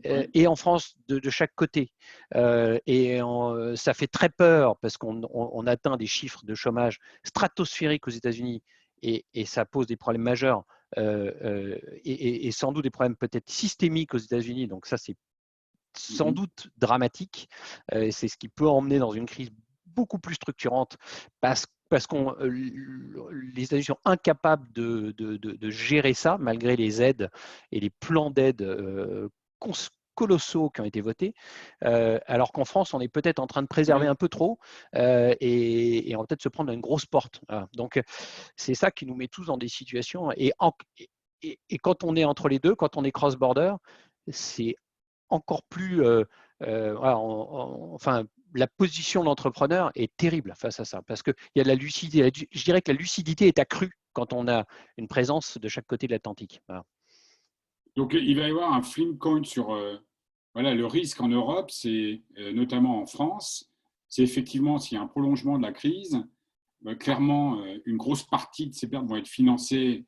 et en France de chaque côté. Ça fait très peur parce qu'on atteint des chiffres de chômage stratosphériques aux États-Unis et ça pose des problèmes majeurs et sans doute des problèmes peut-être systémiques aux États-Unis. Donc ça, c'est sans doute dramatique. C'est ce qui peut emmener dans une crise beaucoup plus structurante parce que les États-Unis sont incapables de gérer ça malgré les aides et les plans d'aide colossaux qui ont été votés, alors qu'en France, on est peut-être en train de préserver un peu trop et on va peut-être se prendre une grosse porte. Voilà. Donc, c'est ça qui nous met tous dans des situations. Et quand on est entre les deux, quand on est cross-border, c'est encore plus… voilà, enfin, la position de l'entrepreneur est terrible face à ça, parce qu'il y a de la lucidité. Je dirais que la lucidité est accrue quand on a une présence de chaque côté de l'Atlantique. Voilà. Donc, il va y avoir un flip coin sur voilà, le risque en Europe, c'est notamment en France, c'est effectivement s'il y a un prolongement de la crise, clairement, une grosse partie de ces pertes vont être financées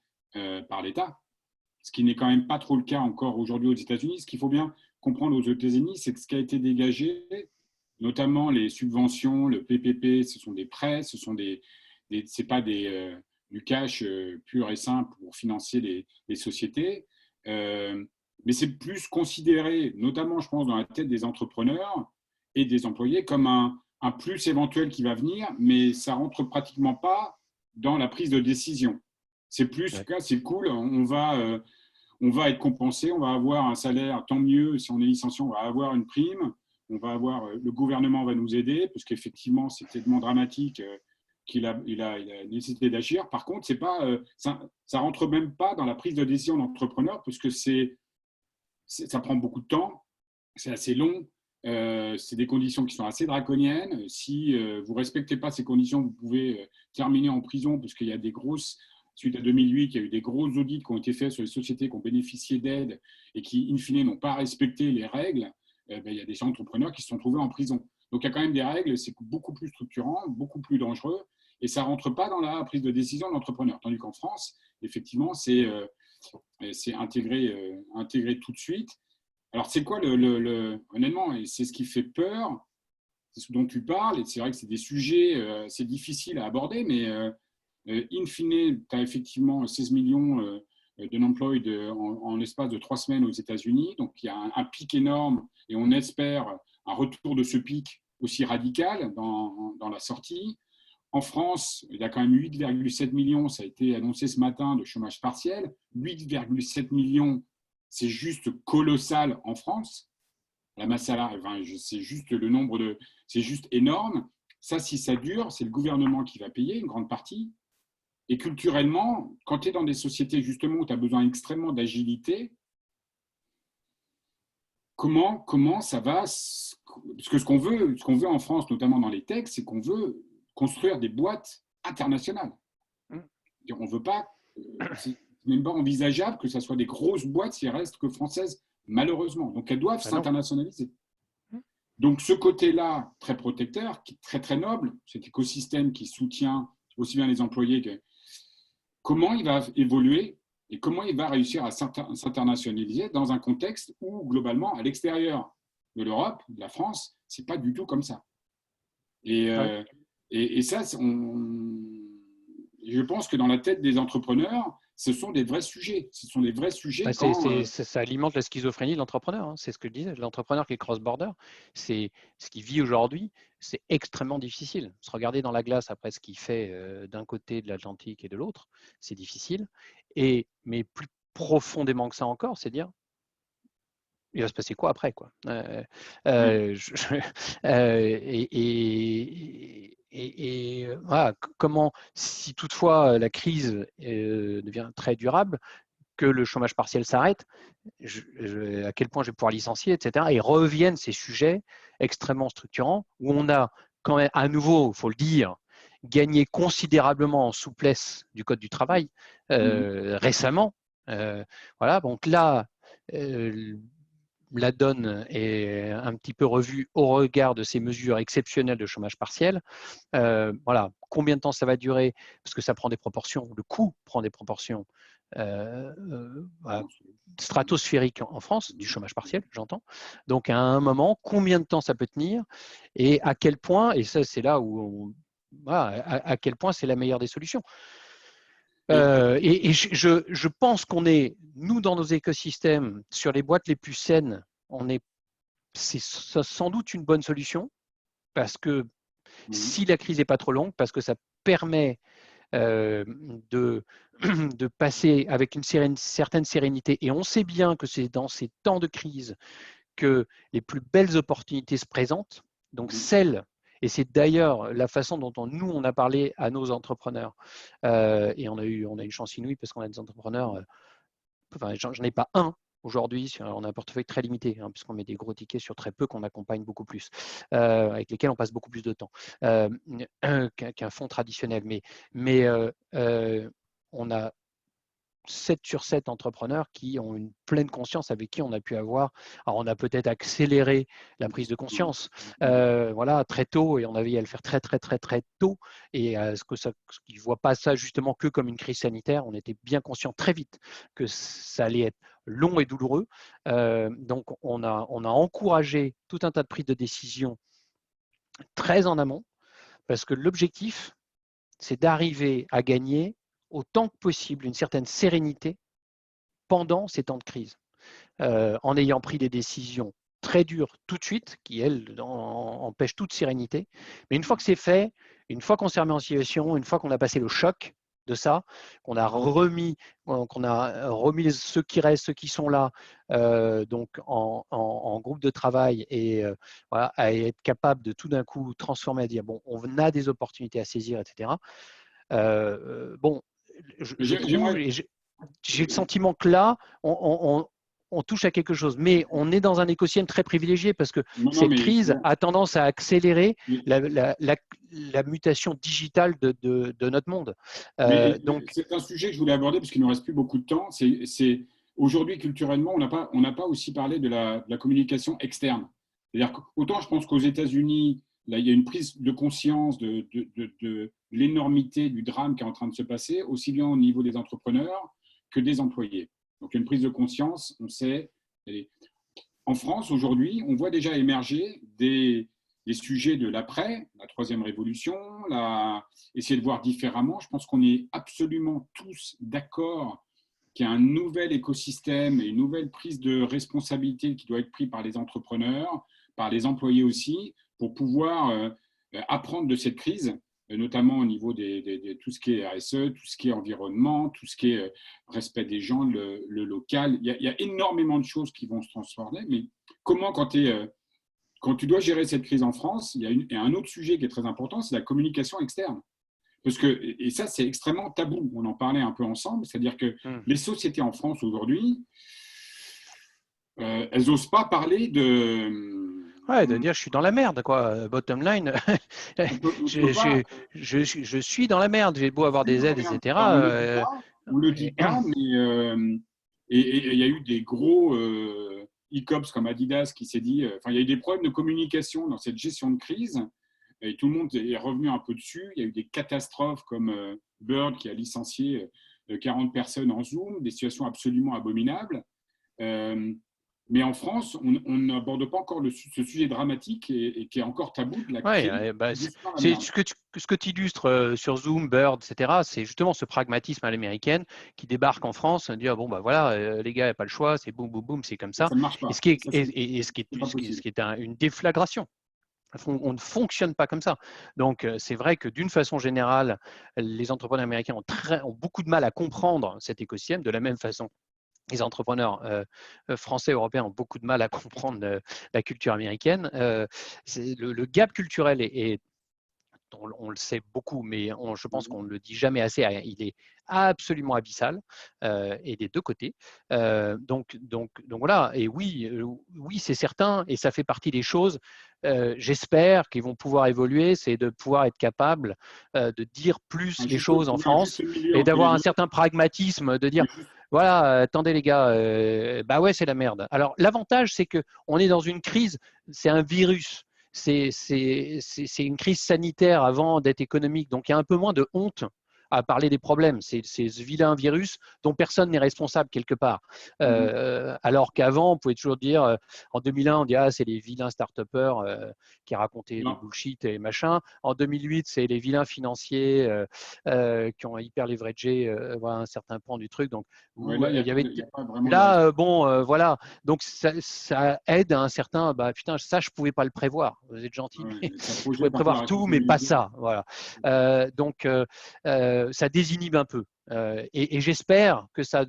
par l'État, ce qui n'est quand même pas trop le cas encore aujourd'hui aux États-Unis. Ce qu'il faut bien comprendre aux États-Unis, c'est que ce qui a été dégagé, notamment les subventions, le PPP, ce sont des prêts, ce sont c'est pas du cash pur et simple pour financer les sociétés. Mais c'est plus considéré, notamment, je pense, dans la tête des entrepreneurs et des employés, comme un plus éventuel qui va venir, mais ça rentre pratiquement pas dans la prise de décision. C'est plus, ouais. C'est cool, on va être compensé, on va avoir un salaire, tant mieux, si on est licencié, on va avoir une prime, le gouvernement va nous aider, parce qu'effectivement, c'est tellement dramatique qu'il a nécessité d'agir. Par contre, c'est pas, ça rentre même pas dans la prise de décision d'entrepreneur, parce que ça prend beaucoup de temps, c'est assez long, c'est des conditions qui sont assez draconiennes. Si vous ne respectez pas ces conditions, vous pouvez terminer en prison, parce qu'il y a des grosses… Suite à 2008, il y a eu des gros audits qui ont été faits sur les sociétés qui ont bénéficié d'aide et qui, in fine, n'ont pas respecté les règles. Il y a des entrepreneurs qui se sont trouvés en prison. Donc, il y a quand même des règles, c'est beaucoup plus structurant, beaucoup plus dangereux, et ça ne rentre pas dans la prise de décision de l'entrepreneur. Tandis qu'en France, effectivement, c'est intégré tout de suite. Alors, c'est quoi honnêtement, et c'est ce qui fait peur, c'est ce dont tu parles, et c'est vrai que c'est des sujets assez difficiles à aborder, mais in fine, tu as effectivement 16 millions d'unemployed en l'espace de 3 semaines aux États-Unis. Donc, il y a un pic énorme et on espère un retour de ce pic aussi radical dans la sortie. En France, il y a quand même 8,7 millions, ça a été annoncé ce matin, de chômage partiel. 8,7 millions, c'est juste colossal en France. La masse salariale, c'est juste le nombre c'est juste énorme. Ça, si ça dure, c'est le gouvernement qui va payer une grande partie. Et culturellement, quand tu es dans des sociétés justement où tu as besoin extrêmement d'agilité, comment ça va? Parce que ce qu'on veut en France, notamment dans les techs, c'est qu'on veut construire des boîtes internationales. On veut pas, c'est même pas envisageable que ça soit des grosses boîtes si elles restent que françaises, malheureusement. Donc elles doivent s'internationaliser. Donc ce côté-là, très protecteur, qui est très très noble, cet écosystème qui soutient aussi bien les employés que… Comment il va évoluer et comment il va réussir à s'internationaliser dans un contexte où, globalement, à l'extérieur de l'Europe, de la France, ce n'est pas du tout comme ça. Et ça, je pense que dans la tête des entrepreneurs, ce sont des vrais sujets. Ce sont des vrais sujets. Ça alimente la schizophrénie de l'entrepreneur. Hein. C'est ce que je disais. L'entrepreneur qui est cross-border, c'est ce qu'il vit aujourd'hui. C'est extrêmement difficile. Se regarder dans la glace après ce qu'il fait d'un côté de l'Atlantique et de l'autre, c'est difficile. Mais plus profondément que ça encore, c'est dire il va se passer quoi après, quoi. Voilà, comment, si toutefois la crise devient très durable, que le chômage partiel s'arrête, à quel point je vais pouvoir licencier, etc. Et reviennent ces sujets extrêmement structurants où on a quand même, à nouveau, il faut le dire, gagné considérablement en souplesse du Code du travail récemment. Voilà, donc là, la donne est un petit peu revue au regard de ces mesures exceptionnelles de chômage partiel. Voilà, combien de temps ça va durer? Parce que ça prend des proportions, le coût prend des proportions voilà, stratosphérique en France, du chômage partiel, j'entends. Donc, à un moment, combien de temps ça peut tenir et à quel point, et ça, c'est là où, voilà, à quel point c'est la meilleure des solutions. Et je pense qu'on est, nous, dans nos écosystèmes, sur les boîtes les plus saines, c'est sans doute une bonne solution parce que si la crise n'est pas trop longue, parce que ça permet de passer avec une certaine sérénité. Et on sait bien que c'est dans ces temps de crise que les plus belles opportunités se présentent. Donc celles, et c'est d'ailleurs la façon dont nous, on a parlé à nos entrepreneurs, et on a eu une chance inouïe parce qu'on a des entrepreneurs, enfin, j'en ai pas un aujourd'hui, on a un portefeuille très limité, hein, puisqu'on met des gros tickets sur très peu qu'on accompagne beaucoup plus, avec lesquels on passe beaucoup plus de temps qu'un fonds traditionnel. Mais on a 7 sur 7 entrepreneurs qui ont une pleine conscience, avec qui on a pu avoir. Alors, on a peut-être accéléré la prise de conscience voilà, très tôt, et on avait à le faire très, très, très, très tôt. Et qu'ils ne voient pas ça justement que comme une crise sanitaire. On était bien conscient très vite que ça allait être long et douloureux. Donc, on a encouragé tout un tas de prises de décision très en amont, parce que l'objectif, c'est d'arriver à gagner autant que possible une certaine sérénité pendant ces temps de crise, en ayant pris des décisions très dures tout de suite, qui, elles, empêchent toute sérénité. Mais une fois que c'est fait, une fois qu'on s'est remis en situation, une fois qu'on a passé le choc de ça, qu'on a remis ceux qui restent, ceux qui sont là, donc en groupe de travail, et voilà, à être capable de tout d'un coup transformer, à dire bon, on a des opportunités à saisir, etc. Bon, je trouve, j'ai le sentiment que là, on touche à quelque chose, mais on est dans un écosystème très privilégié parce que cette crise a tendance à accélérer la mutation digitale de notre monde. Donc, c'est un sujet que je voulais aborder parce qu'il ne nous reste plus beaucoup de temps. C'est aujourd'hui, culturellement, on n'a pas aussi parlé de la communication externe. C'est-à-dire qu'autant je pense qu'aux États-Unis, là, il y a une prise de conscience de l'énormité du drame qui est en train de se passer, aussi bien au niveau des entrepreneurs que des employés. Donc, il y a une prise de conscience, on sait. En France, aujourd'hui, on voit déjà émerger des sujets de l'après, la troisième révolution, essayer de voir différemment. Je pense qu'on est absolument tous d'accord qu'il y a un nouvel écosystème et une nouvelle prise de responsabilité qui doit être prise par les entrepreneurs, par les employés aussi, pour pouvoir apprendre de cette crise, notamment au niveau de tout ce qui est RSE, tout ce qui est environnement, tout ce qui est respect des gens, le local. Il y a énormément de choses qui vont se transformer, mais comment, quand tu dois gérer cette crise en France, il y a un autre sujet qui est très important, c'est la communication externe. Parce que, et ça, c'est extrêmement tabou. On en parlait un peu ensemble, c'est-à-dire que les sociétés en France aujourd'hui, elles n'osent pas parler de… Ouais, de dire je suis dans la merde, quoi. Bottom line, je suis dans la merde. J'ai beau avoir des aides, etc. On ne le dit pas, mais il y a eu des gros e-cops comme Adidas qui s'est dit… Enfin, il y a eu des problèmes de communication dans cette gestion de crise. Et tout le monde est revenu un peu dessus. Il y a eu des catastrophes comme Bird qui a licencié 40 personnes en Zoom, des situations absolument abominables. Mais en France, on n'aborde pas encore ce sujet dramatique et qui est encore tabou de la crise. Ce que tu illustres sur Zoom, Bird, etc., c'est justement ce pragmatisme à l'américaine qui débarque en France et dire bon, bah voilà, les gars, il n'y a pas le choix, c'est boum, boum, boum, c'est comme ça. Ça ne marche pas. Et ce qui est une déflagration. On ne fonctionne pas comme ça. Donc, c'est vrai que d'une façon générale, les entrepreneurs américains ont beaucoup de mal à comprendre cet écosystème. De la même façon, les entrepreneurs français et européens ont beaucoup de mal à comprendre la culture américaine. Le gap culturel on le sait beaucoup, mais je pense qu'on ne le dit jamais assez, il est absolument abyssal, et des deux côtés. Donc voilà, et oui, c'est certain, et ça fait partie des choses, j'espère, qu'ils vont pouvoir évoluer, c'est de pouvoir être capable de dire plus les choses en France et d'avoir un certain pragmatisme, de dire voilà, attendez les gars, bah ouais, c'est la merde. Alors l'avantage, c'est qu'on est dans une crise, c'est un virus. C'est une crise sanitaire avant d'être économique, donc il y a un peu moins de honte à parler des problèmes. C'est ce vilain virus dont personne n'est responsable quelque part. Alors qu'avant, on pouvait toujours dire, en 2001, on dit ah, c'est les vilains start-upers qui racontaient des bullshit et machin. En 2008, c'est les vilains financiers qui ont hyper leveragé voilà, un certain pan du truc. Donc, là, il y avait y a pas vraiment là, voilà. Donc, ça aide à un certain. Bah, putain, ça, je ne pouvais pas le prévoir. Vous êtes gentil, mais ça je pouvais projette un peu la prévoir tout, mais pas responsabilité. ça. Voilà. Donc, ça désinhibe un peu. Et j'espère que ça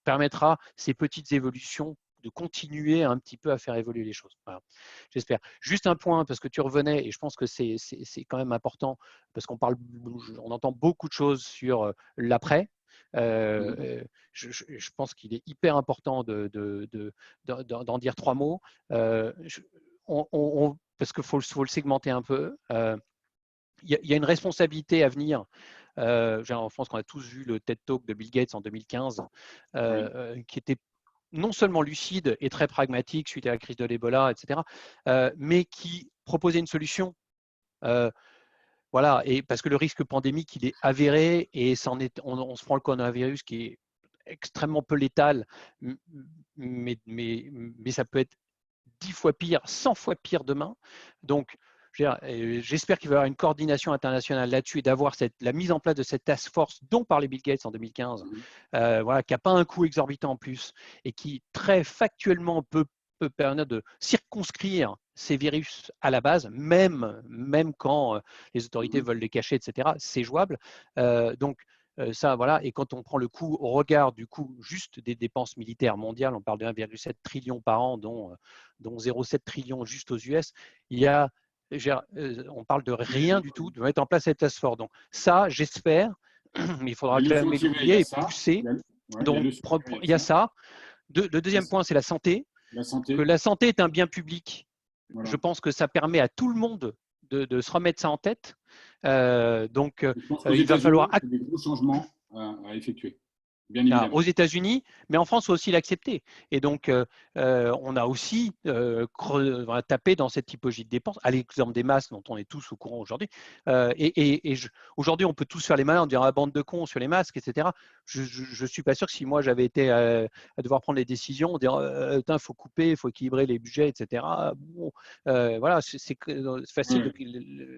permettra ces petites évolutions de continuer un petit peu à faire évoluer les choses. Voilà. J'espère. Juste un point, parce que tu revenais, et je pense que c'est quand même important, parce on entend beaucoup de choses sur l'après. Je pense qu'il est hyper important d'en dire 3 mots. Parce qu'il faut le segmenter un peu. Il y a une responsabilité à venir. En France, on a tous vu le TED Talk de Bill Gates en 2015, qui était non seulement lucide et très pragmatique suite à la crise de l'Ebola, etc., mais qui proposait une solution. Voilà, et parce que le risque pandémique, il est avéré et on se prend le coronavirus qui est extrêmement peu létal, mais ça peut être 10 fois pire, 100 fois pire demain. Donc, j'espère qu'il va y avoir une coordination internationale là-dessus et d'avoir la mise en place de cette task force dont parlait Bill Gates en 2015, voilà, qui n'a pas un coût exorbitant en plus et qui très factuellement peut permettre de circonscrire ces virus à la base, même quand les autorités veulent les cacher, etc. C'est jouable. Donc, ça, voilà. Et quand on prend le coût au regard du coût juste des dépenses militaires mondiales, on parle de 1,7 trillion par an, dont 0,7 trillion juste aux US, on parle de rien du tout, de mettre en place cette task force. Donc ça, j'espère, mais il faudra jamais l'oublier et pousser. Donc, il y a ça. Le deuxième point, c'est la santé. Que la santé est un bien public. Voilà. Je pense que ça permet à tout le monde de se remettre ça en tête. Donc, il va falloir des gros changements à effectuer. Bien évidemment. Aux États-Unis, mais en France, il faut aussi l'accepter. Et donc, on a aussi tapé dans cette typologie de dépenses, à l'exemple des masques dont on est tous au courant aujourd'hui. Aujourd'hui, on peut tous faire les malins, on dirait la bande de cons sur les masques, etc. Je ne suis pas sûr que si moi j'avais été à devoir prendre les décisions, dire il faut couper, il faut équilibrer les budgets, etc. Bon, voilà, c'est facile.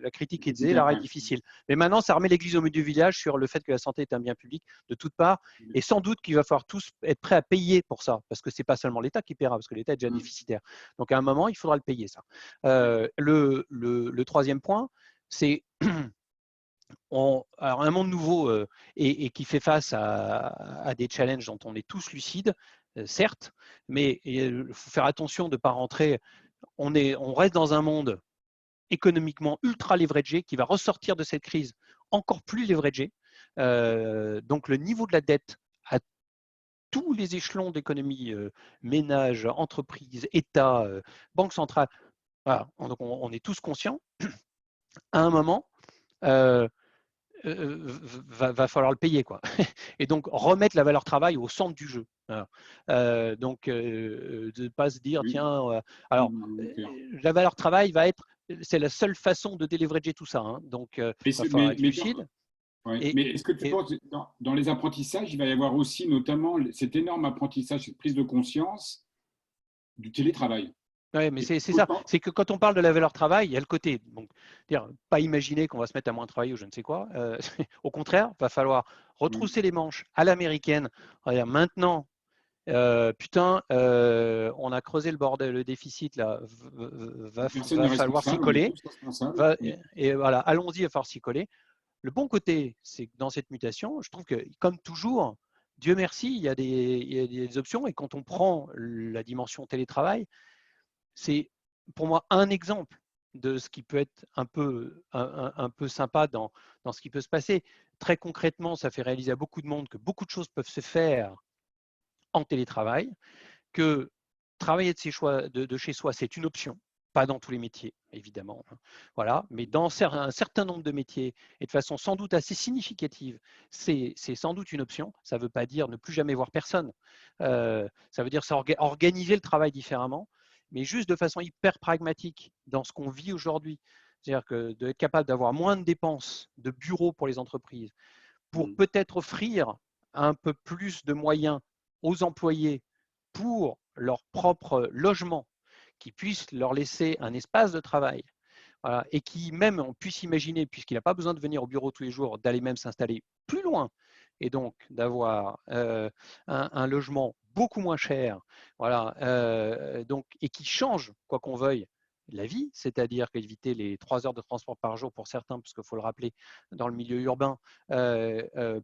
La critique est disait, l'arrêt est difficile. Mais maintenant, ça remet l'église au milieu du village sur le fait que la santé est un bien public de toutes parts. Et sans doute qu'il va falloir tous être prêts à payer pour ça, parce que ce n'est pas seulement l'État qui paiera, parce que l'État est déjà déficitaire. Donc à un moment, il faudra le payer, ça. Le troisième point, c'est un monde nouveau et qui fait face à des challenges dont on est tous lucides, certes, mais il faut faire attention de ne pas rentrer. On reste dans un monde économiquement ultra leveragé qui va ressortir de cette crise encore plus leveragé. Donc le niveau de la dette à tous les échelons d'économie, ménages, entreprises, État, banque centrale, voilà, donc on est tous conscients, à un moment, va falloir le payer, quoi. Et donc remettre la valeur travail au centre du jeu. Voilà. Donc de ne pas se dire tiens, la valeur travail c'est la seule façon de délivrer tout ça. Hein. Donc il va falloir être lucide. Mais est-ce que tu penses dans les apprentissages, il va y avoir aussi notamment cet énorme apprentissage, cette prise de conscience du télétravail? Oui, mais c'est ça. C'est que quand on parle de la valeur travail, il y a le côté, donc, pas imaginer qu'on va se mettre à moins travailler ou je ne sais quoi. Au contraire, il va falloir retrousser les manches à l'américaine. Maintenant, putain, on a creusé le bordel, le déficit là, va falloir s'y coller. Et voilà, allons-y, il va falloir s'y coller. Le bon côté, c'est que dans cette mutation, je trouve que comme toujours, Dieu merci, il y a des options. Et quand on prend la dimension télétravail, c'est pour moi un exemple de ce qui peut être un peu sympa dans ce qui peut se passer. Très concrètement, ça fait réaliser à beaucoup de monde que beaucoup de choses peuvent se faire en télétravail, que travailler de chez soi, c'est une option. Pas dans tous les métiers, évidemment. Voilà. Mais dans un certain nombre de métiers, et de façon sans doute assez significative, c'est sans doute une option. Ça ne veut pas dire ne plus jamais voir personne. Ça veut dire organiser le travail différemment, mais juste de façon hyper pragmatique dans ce qu'on vit aujourd'hui. C'est-à-dire d'être capable d'avoir moins de dépenses de bureaux pour les entreprises, pour peut-être offrir un peu plus de moyens aux employés pour leur propre logement, qui puissent leur laisser un espace de travail, voilà, et qui même on puisse imaginer, puisqu'il n'a pas besoin de venir au bureau tous les jours, d'aller même s'installer plus loin et donc d'avoir un logement beaucoup moins cher, voilà, donc, et qui change, quoi qu'on veuille, la vie, c'est-à-dire qu'éviter les 3 heures de transport par jour pour certains, parce qu'il faut le rappeler, dans le milieu urbain,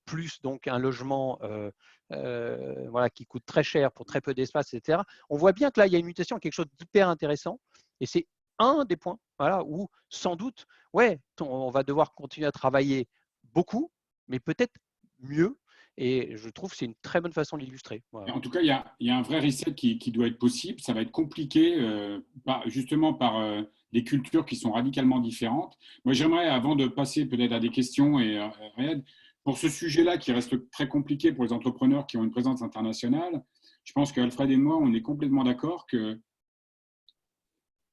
plus donc un logement voilà, qui coûte très cher pour très peu d'espace, etc. On voit bien que là, il y a une mutation, quelque chose d'hyper intéressant, et c'est un des points, voilà, où sans doute, ouais, on va devoir continuer à travailler beaucoup, mais peut-être mieux. Et je trouve que c'est une très bonne façon de l'illustrer. Voilà. En tout cas, il y a un vrai reset qui doit être possible. Ça va être compliqué, justement par des cultures qui sont radicalement différentes. Moi, j'aimerais, avant de passer peut-être à des questions, et Riyad, pour ce sujet-là qui reste très compliqué pour les entrepreneurs qui ont une présence internationale, je pense qu'Alfred et moi, on est complètement d'accord que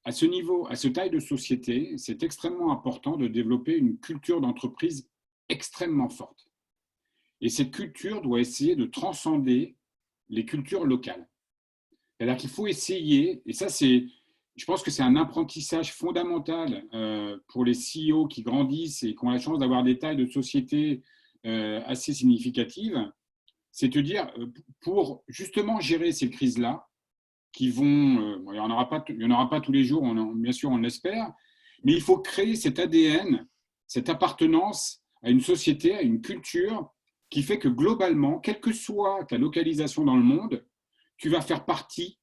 à ce niveau, à ce taille de société, c'est extrêmement important de développer une culture d'entreprise extrêmement forte. Et cette culture doit essayer de transcender les cultures locales. C'est-à-dire qu'il faut essayer, et ça, je pense que c'est un apprentissage fondamental pour les CEO qui grandissent et qui ont la chance d'avoir des tailles de société assez significatives, c'est de dire, pour justement gérer ces crises-là, qui vont, il n'y en aura pas tous les jours, bien sûr, on l'espère, mais il faut créer cet ADN, cette appartenance à une société, à une culture qui fait que globalement, quelle que soit ta localisation dans le monde, tu vas faire partie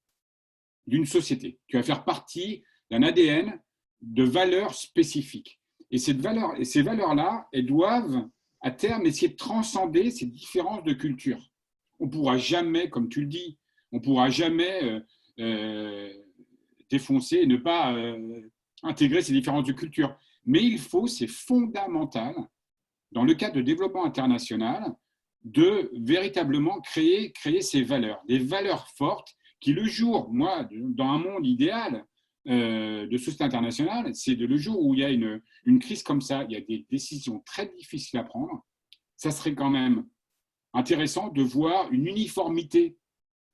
d'une société, tu vas faire partie d'un ADN de valeurs spécifiques. Et ces valeurs-là, elles doivent à terme essayer de transcender ces différences de culture. On ne pourra jamais, comme tu le dis, on ne pourra jamais défoncer et ne pas intégrer ces différences de culture. Mais il faut, c'est fondamental, dans le cadre de développement international, de véritablement créer ces valeurs, des valeurs fortes qui, le jour, moi, dans un monde idéal de société internationale, c'est le jour où il y a une crise comme ça, il y a des décisions très difficiles à prendre, ça serait quand même intéressant de voir une uniformité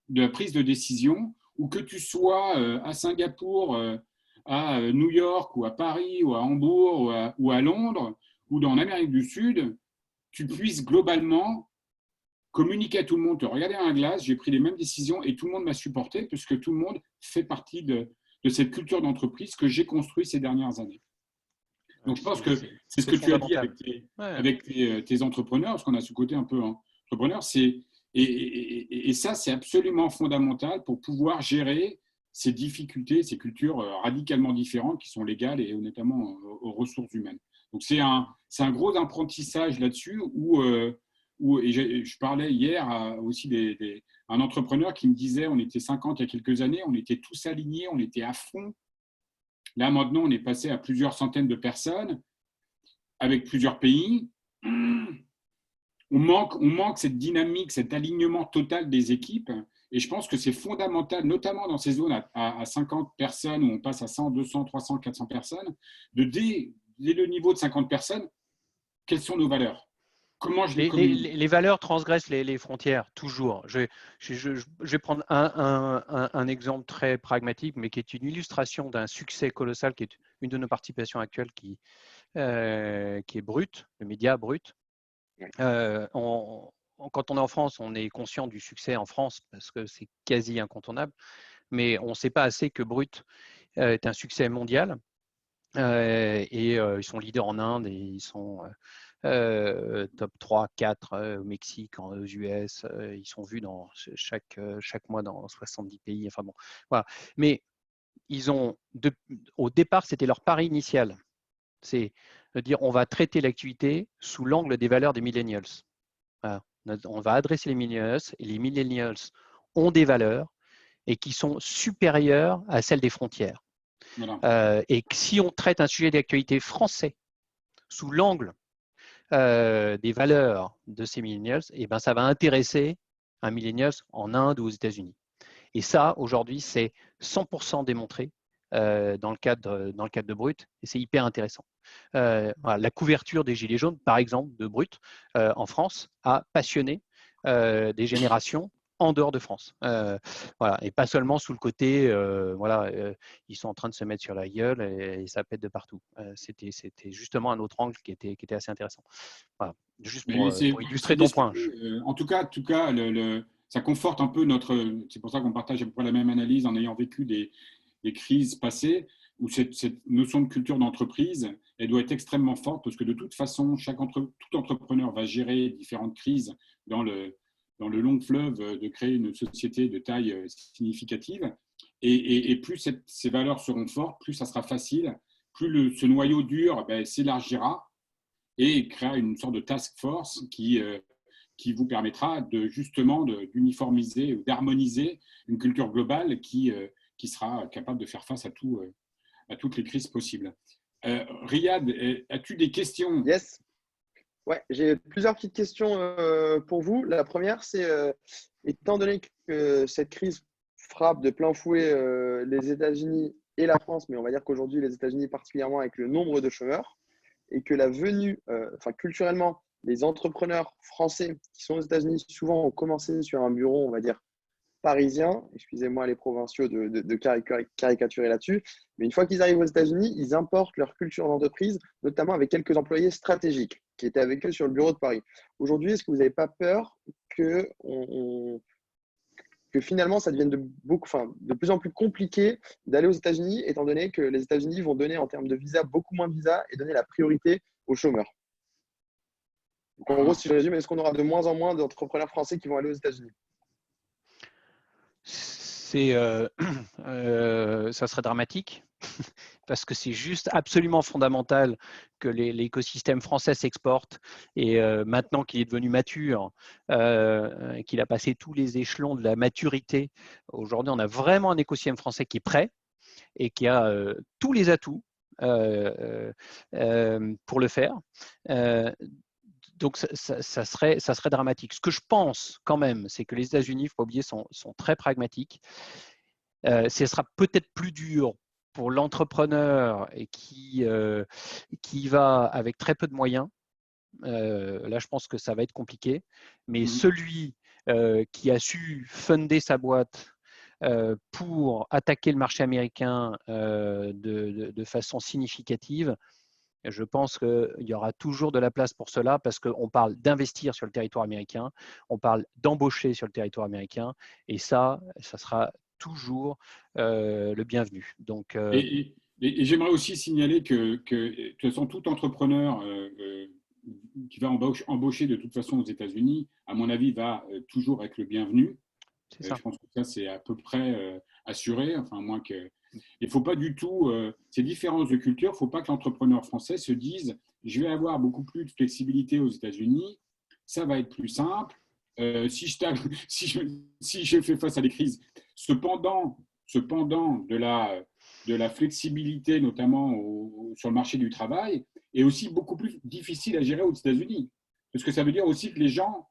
de prise de décision, où que tu sois à Singapour, à New York, ou à Paris, ou à Hambourg, ou à Londres, ou dans l'Amérique du Sud, tu puisses globalement communiquer à tout le monde, te regarder à un glace, j'ai pris les mêmes décisions et tout le monde m'a supporté, puisque tout le monde fait partie de cette culture d'entreprise que j'ai construite ces dernières années. Donc je pense que c'est ce que tu as dit avec tes entrepreneurs, parce qu'on a ce côté un peu entrepreneur, et ça, c'est absolument fondamental pour pouvoir gérer ces difficultés, ces cultures radicalement différentes qui sont légales et notamment aux ressources humaines. Donc, c'est un gros apprentissage là-dessus et je parlais hier aussi un entrepreneur qui me disait, on était 50 il y a quelques années, on était tous alignés, on était à fond. Là, maintenant, on est passé à plusieurs centaines de personnes avec plusieurs pays. On manque cette dynamique, cet alignement total des équipes. Et je pense que c'est fondamental, notamment dans ces zones à 50 personnes, où on passe à 100, 200, 300, 400 personnes, dès le niveau de 50 personnes, quelles sont nos valeurs? Comment je les communique? Les valeurs transgressent les frontières, toujours. Je vais prendre un exemple très pragmatique, mais qui est une illustration d'un succès colossal, qui est une de nos participations actuelles, qui est Brut, le média Brut. Quand on est en France, on est conscient du succès en France parce que c'est quasi incontournable, mais on ne sait pas assez que Brut est un succès mondial. Et ils sont leaders en Inde et ils sont top 3, 4 au Mexique, aux US. Ils sont vus dans chaque mois dans 70 pays. Enfin bon, voilà. Mais au départ, c'était leur pari initial. C'est de dire on va traiter l'activité sous l'angle des valeurs des millennials. Voilà. On va adresser les millennials et les millennials ont des valeurs et qui sont supérieures à celles des frontières. Voilà. Et si on traite un sujet d'actualité français sous l'angle des valeurs de ces millennials, et ben ça va intéresser un millennials en Inde ou aux États-Unis. Et ça, aujourd'hui, c'est 100% démontré dans le cadre de Brut, et c'est hyper intéressant. Voilà, la couverture des Gilets jaunes, par exemple, de Brut, en France, a passionné des générations en dehors de France. Voilà, et pas seulement sous le côté, ils sont en train de se mettre sur la gueule et ça pète de partout. C'était justement un autre angle qui était assez intéressant. Voilà, juste pour illustrer ton point. En tout cas, ça conforte un peu c'est pour ça qu'on partage à peu près la même analyse en ayant vécu des crises passées, où cette notion de culture d'entreprise, elle doit être extrêmement forte parce que de toute façon, tout entrepreneur va gérer différentes crises dans le long fleuve de créer une société de taille significative. Et plus ces valeurs seront fortes, plus ça sera facile, plus ce noyau dur s'élargira et créera une sorte de task force qui vous permettra justement d'uniformiser ou d'harmoniser une culture globale qui sera capable de faire face à toutes les crises possibles. Riyad, as-tu des questions? Yes. Ouais, j'ai plusieurs petites questions pour vous. La première, c'est étant donné que cette crise frappe de plein fouet les États-Unis et la France, mais on va dire qu'aujourd'hui les États-Unis particulièrement avec le nombre de chômeurs, et que la venue, culturellement, les entrepreneurs français qui sont aux États-Unis souvent ont commencé sur un bureau, on va dire, parisien, excusez-moi les provinciaux de caricaturer là-dessus, mais une fois qu'ils arrivent aux États-Unis, ils importent leur culture d'entreprise, notamment avec quelques employés stratégiques qui étaient avec eux sur le bureau de Paris. Aujourd'hui, est-ce que vous n'avez pas peur que finalement ça devienne de plus en plus compliqué d'aller aux États-Unis, étant donné que les États-Unis vont donner en termes de visa beaucoup moins de visas et donner la priorité aux chômeurs? Donc en gros, si je résume, est-ce qu'on aura de moins en moins d'entrepreneurs français qui vont aller aux États-Unis? Ça serait dramatique parce que c'est juste absolument fondamental que l'écosystème français s'exporte et maintenant qu'il est devenu mature, qu'il a passé tous les échelons de la maturité, aujourd'hui on a vraiment un écosystème français qui est prêt et qui a tous les atouts pour le faire. Donc, ça serait dramatique. Ce que je pense quand même, c'est que les États-Unis, il ne faut pas oublier, sont très pragmatiques. Ce sera peut-être plus dur pour l'entrepreneur qui va avec très peu de moyens. Là, je pense que ça va être compliqué. Mais celui qui a su funder sa boîte pour attaquer le marché américain de façon significative, je pense qu'il y aura toujours de la place pour cela parce qu'on parle d'investir sur le territoire américain, on parle d'embaucher sur le territoire américain et ça sera toujours le bienvenu. Donc, et j'aimerais aussi signaler que de toute façon, tout entrepreneur qui va embaucher de toute façon aux États-Unis, à mon avis, va toujours être le bienvenu. Je pense que ça, c'est à peu près assuré, enfin, à moins que… Il ne faut pas du tout, ces différences de culture, il ne faut pas que l'entrepreneur français se dise « je vais avoir beaucoup plus de flexibilité aux États-Unis, ça va être plus simple, si je fais face à des crises ». Cependant de la flexibilité, notamment sur le marché du travail, est aussi beaucoup plus difficile à gérer aux États-Unis. Parce que ça veut dire aussi que les gens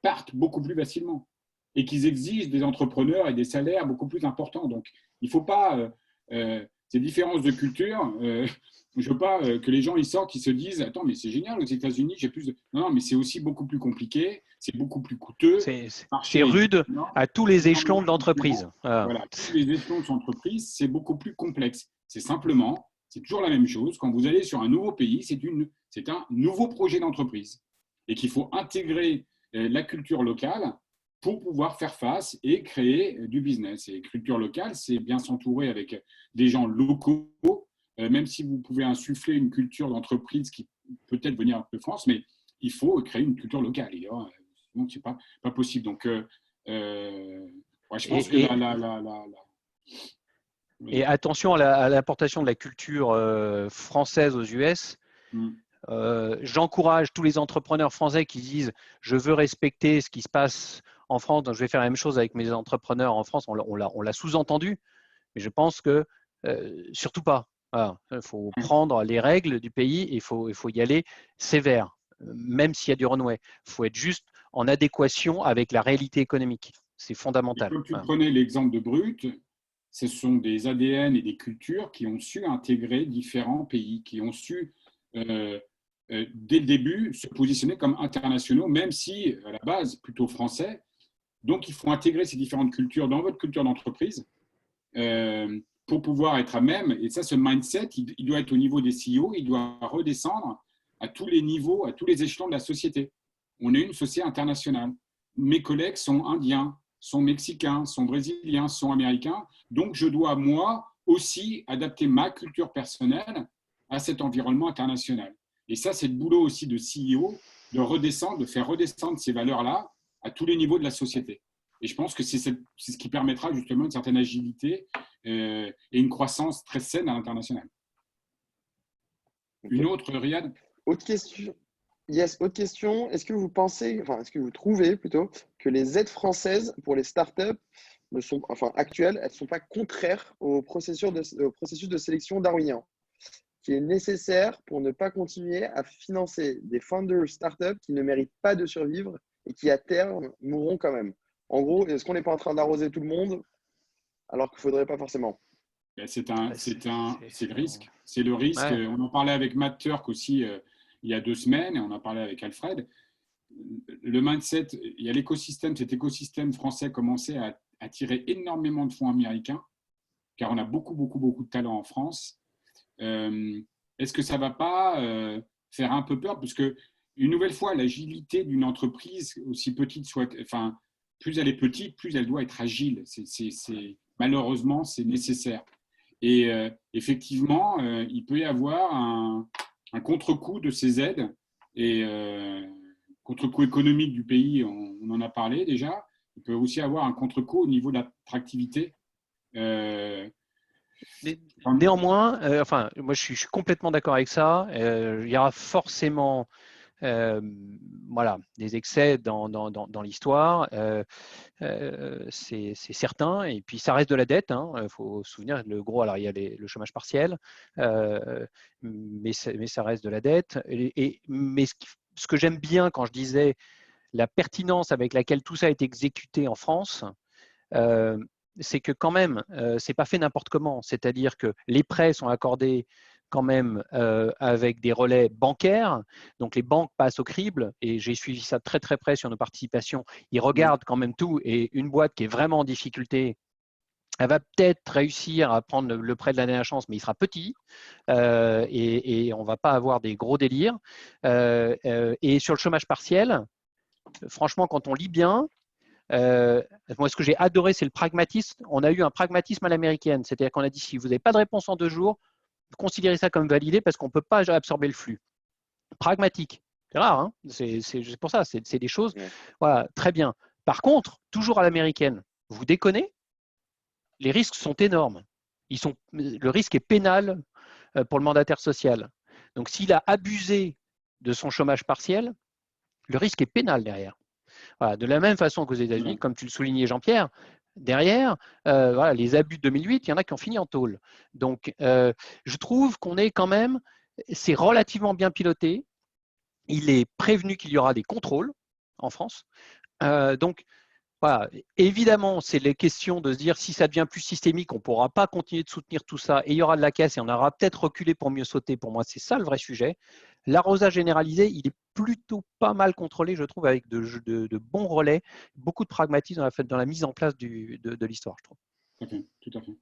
partent beaucoup plus facilement et qu'ils exigent des entrepreneurs et des salaires beaucoup plus importants. Donc, il ne faut pas ces différences de culture. Je ne veux pas que les gens ils sortent, ils se disent « Attends, mais c'est génial, aux États-Unis, j'ai plus de… » Non, mais c'est aussi beaucoup plus compliqué, c'est beaucoup plus coûteux. C'est rude à tous les échelons de l'entreprise. Voilà, tous les échelons de l'entreprise, c'est beaucoup plus complexe. C'est toujours la même chose. Quand vous allez sur un nouveau pays, c'est un nouveau projet d'entreprise et qu'il faut intégrer la culture locale pour pouvoir faire face et créer du business. Et culture locale, c'est bien s'entourer avec des gens locaux, même si vous pouvez insuffler une culture d'entreprise qui peut-être venir de France, mais il faut créer une culture locale. Sinon, ce n'est pas possible. Donc, je pense que Et attention à l'importation de la culture française aux US. J'encourage tous les entrepreneurs français qui disent « je veux respecter ce qui se passe en France, donc je vais faire la même chose avec mes entrepreneurs en France ». On l'a sous-entendu, mais je pense que surtout pas. Voilà. Il faut prendre les règles du pays et il faut y aller sévère, même s'il y a du runway. Il faut être juste en adéquation avec la réalité économique. C'est fondamental. Comme tu prenais l'exemple de Brut, ce sont des ADN et des cultures qui ont su intégrer différents pays, qui ont su, dès le début, se positionner comme internationaux, même si, à la base, plutôt français. Donc, il faut intégrer ces différentes cultures dans votre culture d'entreprise pour pouvoir être à même. Et ça, ce mindset, il doit être au niveau des CEO, il doit redescendre à tous les niveaux, à tous les échelons de la société. On est une société internationale. Mes collègues sont indiens, sont mexicains, sont brésiliens, sont américains. Donc, je dois, moi, aussi adapter ma culture personnelle à cet environnement international. Et ça, c'est le boulot aussi de CEO, de redescendre, de faire redescendre ces valeurs-là à tous les niveaux de la société. Et je pense que c'est ce qui permettra justement une certaine agilité et une croissance très saine à l'international. Okay. Une autre, Riyad? Autre question. Yes, autre question. Est-ce que vous pensez, enfin, est-ce que vous trouvez plutôt que les aides françaises pour les startups actuelles, elles ne sont pas contraires au processus de sélection darwinien, qui est nécessaire pour ne pas continuer à financer des founders startups qui ne méritent pas de survivre et qui à terme mourront quand même. En gros, est-ce qu'on n'est pas en train d'arroser tout le monde alors qu'il ne faudrait pas forcément? C'est le risque. C'est le risque. Ouais. On en parlait avec Matt Turk aussi il y a 2 semaines et on en parlait avec Alfred. Le mindset, il y a cet écosystème français commençait à attirer énormément de fonds américains car on a beaucoup de talent en France. Est-ce que ça ne va pas faire un peu peur? Parce que, une nouvelle fois, l'agilité d'une entreprise, aussi petite soit, enfin, plus elle est petite, plus elle doit être agile. Malheureusement, c'est nécessaire. Et effectivement, il peut y avoir un contre-coup de ces aides et contre-coup économique du pays, on en a parlé déjà. Il peut aussi avoir un contre-coup au niveau de l'attractivité. Néanmoins, moi je suis complètement d'accord avec ça. Il y aura forcément des excès dans l'histoire, c'est certain. Et puis ça reste de la dette. Il faut se souvenir, le gros, alors il y a le chômage partiel, mais ça reste de la dette. Mais ce que j'aime bien quand je disais la pertinence avec laquelle tout ça est exécuté en France, c'est que quand même, c'est pas fait n'importe comment. C'est-à-dire que les prêts sont accordés quand même avec des relais bancaires. Donc les banques passent au crible et j'ai suivi ça très très près sur nos participations. Ils regardent quand même tout et une boîte qui est vraiment en difficulté, elle va peut-être réussir à prendre le prêt de la dernière chance, mais il sera petit et on ne va pas avoir des gros délires. Et sur le chômage partiel, franchement, quand on lit bien, moi, ce que j'ai adoré, c'est le pragmatisme. On a eu un pragmatisme à l'américaine, c'est-à-dire qu'on a dit si vous n'avez pas de réponse en 2 jours, considérez ça comme validé parce qu'on ne peut pas absorber le flux. Pragmatique, c'est rare, hein, c'est pour ça, c'est des choses, voilà, très bien. Par contre, toujours à l'américaine, vous déconnez, les risques sont énormes. Le risque est pénal pour le mandataire social. Donc, s'il a abusé de son chômage partiel, le risque est pénal derrière. Voilà, de la même façon qu'aux États-Unis, comme tu le soulignais, Jean-Pierre, derrière, les abus de 2008, il y en a qui ont fini en tôle. Donc, je trouve qu'on est quand même, c'est relativement bien piloté. Il est prévenu qu'il y aura des contrôles en France. Donc, voilà. Évidemment, c'est les questions de se dire si ça devient plus systémique, on ne pourra pas continuer de soutenir tout ça et il y aura de la caisse et on aura peut-être reculé pour mieux sauter. Pour moi, c'est ça le vrai sujet. L'arrosage généralisé, il est plutôt pas mal contrôlé, je trouve, avec de bons relais, beaucoup de pragmatisme dans la mise en place de l'histoire, je trouve. Tout à fait.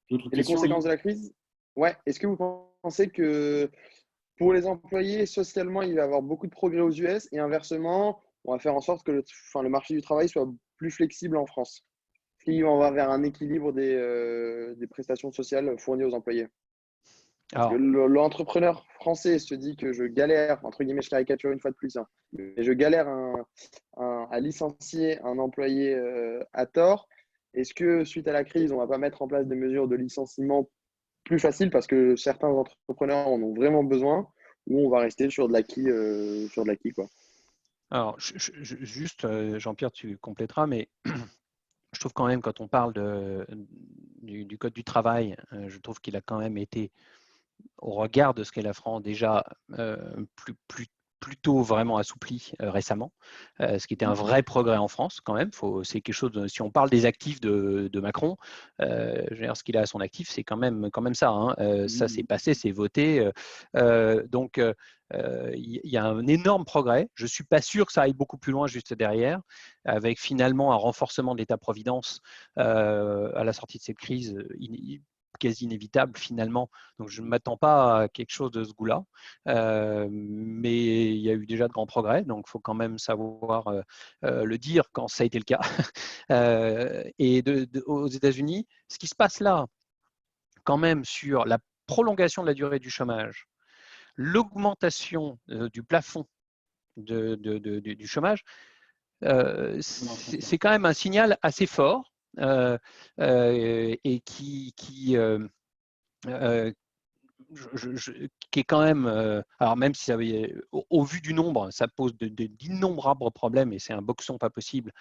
Et les conséquences de la crise? Ouais. Est-ce que vous pensez que pour les employés, socialement, il va y avoir beaucoup de progrès aux US et inversement, on va faire en sorte que le marché du travail soit plus flexible en France? On va vers un équilibre des prestations sociales fournies aux employés? Parce que l'entrepreneur français se dit que je galère, entre guillemets, je caricature une fois de plus, mais je galère à licencier un employé à tort. Est-ce que suite à la crise, on ne va pas mettre en place des mesures de licenciement plus faciles parce que certains entrepreneurs en ont vraiment besoin, ou on va rester sur de l'acquis, quoi? Alors, juste, Jean-Pierre, tu compléteras, mais je trouve quand même, quand on parle du Code du travail, je trouve qu'il a quand même été, au regard de ce qu'est la France, déjà plutôt vraiment assoupli récemment, ce qui était un vrai progrès en France quand même. C'est quelque chose si on parle des actifs de Macron, je veux dire, ce qu'il a à son actif, c'est quand même ça. Hein. Ça s'est passé, c'est voté. Donc, il y a un énorme progrès. Je ne suis pas sûr que ça aille beaucoup plus loin juste derrière, avec finalement un renforcement de l'État-providence à la sortie de cette crise quasi inévitable finalement. Donc je ne m'attends pas à quelque chose de ce goût-là, mais il y a eu déjà de grands progrès, donc il faut quand même savoir le dire quand ça a été le cas. Et aux États-Unis, ce qui se passe là, quand même sur la prolongation de la durée du chômage, l'augmentation du plafond du chômage, c'est quand même un signal assez fort et qui est quand même, alors même si au vu du nombre, ça pose d'innombrables problèmes et c'est un boxon pas possible.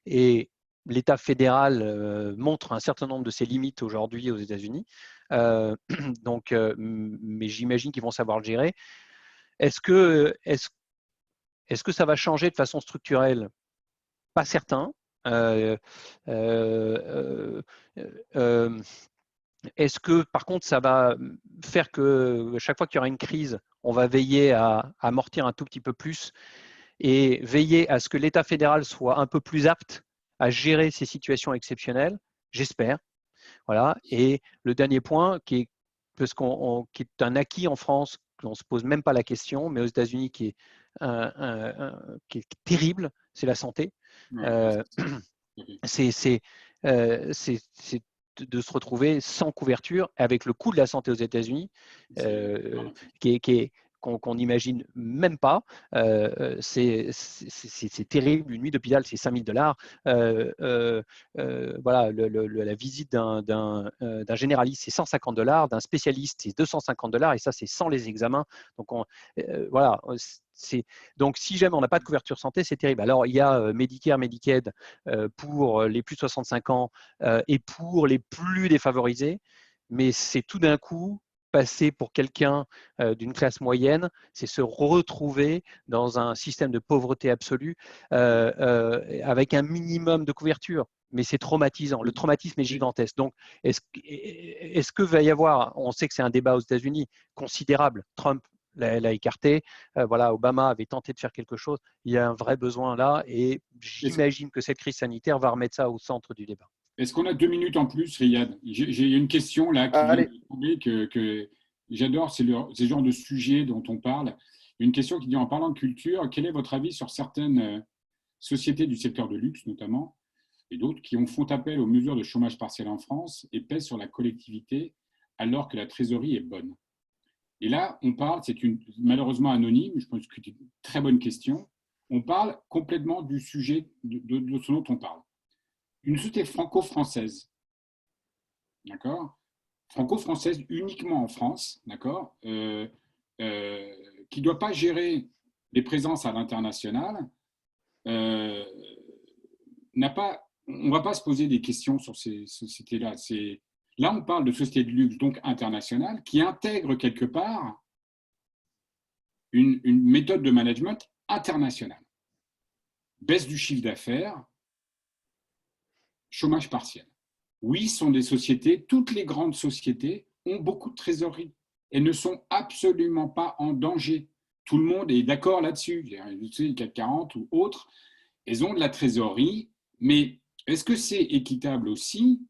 Et l'État fédéral montre un certain nombre de ses limites aujourd'hui aux États-Unis. Mais j'imagine qu'ils vont savoir le gérer. Est-ce que ça va changer de façon structurelle? Pas certain. Est-ce que, par contre, ça va faire que chaque fois qu'il y aura une crise, on va veiller à amortir un tout petit peu plus et veiller à ce que l'État fédéral soit un peu plus apte à gérer ces situations exceptionnelles? J'espère. Voilà. Et le dernier point, qui est un acquis en France, on ne se pose même pas la question, mais aux États-Unis, qui est terrible, c'est la santé. C'est de se retrouver sans couverture avec le coût de la santé aux États-Unis qu'on n'imagine même pas. C'est terrible. Une nuit d'hôpital, c'est $5 000. Voilà, la visite d'un généraliste, c'est $150. D'un spécialiste, c'est $250. Et ça, c'est sans les examens. Donc, voilà. Donc, si jamais on n'a pas de couverture santé, c'est terrible. Alors, il y a Medicare, Medicaid pour les plus de 65 ans et pour les plus défavorisés, mais c'est tout d'un coup passer pour quelqu'un d'une classe moyenne, c'est se retrouver dans un système de pauvreté absolue avec un minimum de couverture. Mais c'est traumatisant. Le traumatisme est gigantesque. Donc, est-ce que va y avoir, on sait que c'est un débat aux États-Unis considérable, Trump l'a écarté. Voilà, Obama avait tenté de faire quelque chose. Il y a un vrai besoin là et j'imagine que cette crise sanitaire va remettre ça au centre du débat. Est-ce qu'on a 2 minutes en plus, Riyad? J'ai une question là qui vient de tomber que j'adore, c'est ce genre de sujet dont on parle. Une question qui dit, en parlant de culture, quel est votre avis sur certaines sociétés du secteur de luxe notamment, et d'autres, qui font appel aux mesures de chômage partiel en France et pèsent sur la collectivité alors que la trésorerie est bonne? Et là, on parle, c'est malheureusement anonyme, je pense que c'est une très bonne question, on parle complètement du sujet de ce dont on parle. Une société franco-française, d'accord, franco-française uniquement en France, d'accord, qui ne doit pas gérer des présences à l'international, on ne va pas se poser des questions sur ces sociétés-là. Là, on parle de sociétés de luxe, donc internationales, qui intègrent quelque part une méthode de management internationale. Baisse du chiffre d'affaires, chômage partiel. Oui, ce sont des sociétés, toutes les grandes sociétés ont beaucoup de trésorerie et ne sont absolument pas en danger. Tout le monde est d'accord là-dessus. Les CAC 40 ou autres, elles ont de la trésorerie, mais est-ce que c'est équitable aussi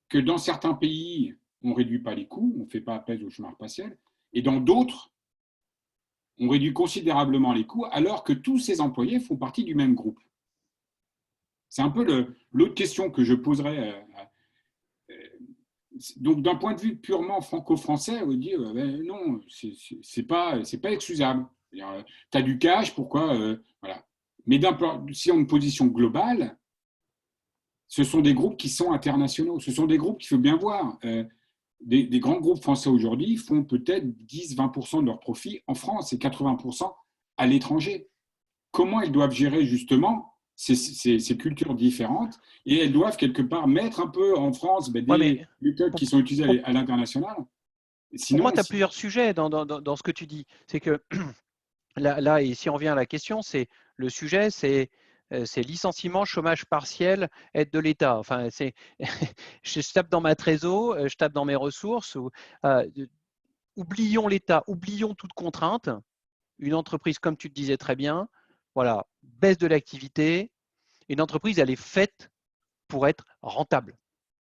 que dans certains pays, on ne réduit pas les coûts, on ne fait pas appel au chômage partiel, et dans d'autres, on réduit considérablement les coûts, alors que tous ces employés font partie du même groupe? C'est un peu l'autre question que je poserais. Donc, d'un point de vue purement franco-français, on dit non, c'est pas excusable. Tu as du cash, pourquoi voilà. Mais si on a une position globale, ce sont des groupes qui sont internationaux. Ce sont des groupes qu'il faut bien voir. Des grands groupes français aujourd'hui font peut-être 10-20% de leurs profits en France et 80% à l'étranger. Comment ils doivent gérer justement ces cultures différentes, et elles doivent quelque part mettre un peu en France des méthodes qui sont utilisées à l'international? Sinon, pour moi, tu as plusieurs sujets dans ce que tu dis. C'est que là, et si on revient à la question, le sujet, c'est licenciement, chômage partiel, aide de l'État. Enfin, je tape dans ma trésor, je tape dans mes ressources. Oublions l'État, oublions toute contrainte. Une entreprise, comme tu le disais très bien, voilà, baisse de l'activité. Une entreprise, elle est faite pour être rentable.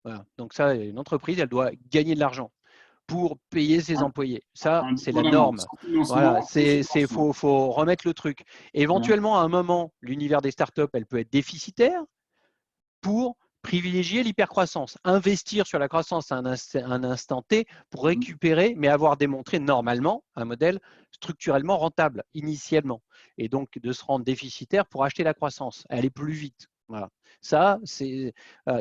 Voilà. Donc ça, une entreprise, elle doit gagner de l'argent pour payer ses employés. Ça, c'est la norme. Voilà, faut remettre le truc. Éventuellement, à un moment, l'univers des startups, elle peut être déficitaire pour privilégier l'hypercroissance, investir sur la croissance à un instant T pour récupérer, mais avoir démontré normalement un modèle structurellement rentable initialement, et donc de se rendre déficitaire pour acheter la croissance, aller plus vite. Voilà. Ça, c'est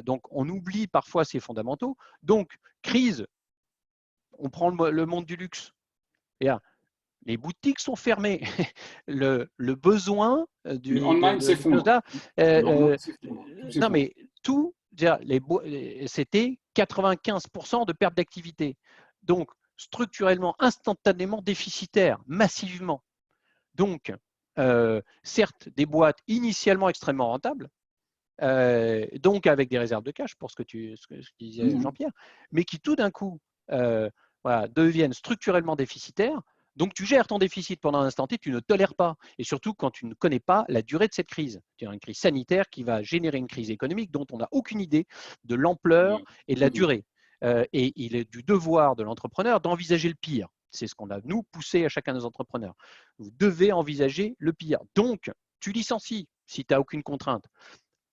donc on oublie parfois ces fondamentaux. Donc crise, on prend le monde du luxe. Les boutiques sont fermées. Le besoin Le online s'effondre. Non, mais tout, c'était 95% de perte d'activité. Donc, structurellement, instantanément déficitaire, massivement. Donc, certes, des boîtes initialement extrêmement rentables, donc avec des réserves de cash, pour ce que disait Jean-Pierre, mais qui tout d'un coup deviennent structurellement déficitaires. Donc, tu gères ton déficit pendant un instant T, tu ne tolères pas. Et surtout, quand tu ne connais pas la durée de cette crise. Tu as une crise sanitaire qui va générer une crise économique dont on n'a aucune idée de l'ampleur et de la durée. Et il est du devoir de l'entrepreneur d'envisager le pire. C'est ce qu'on a, nous, poussé à chacun de nos entrepreneurs. Vous devez envisager le pire. Donc, tu licencies si tu n'as aucune contrainte.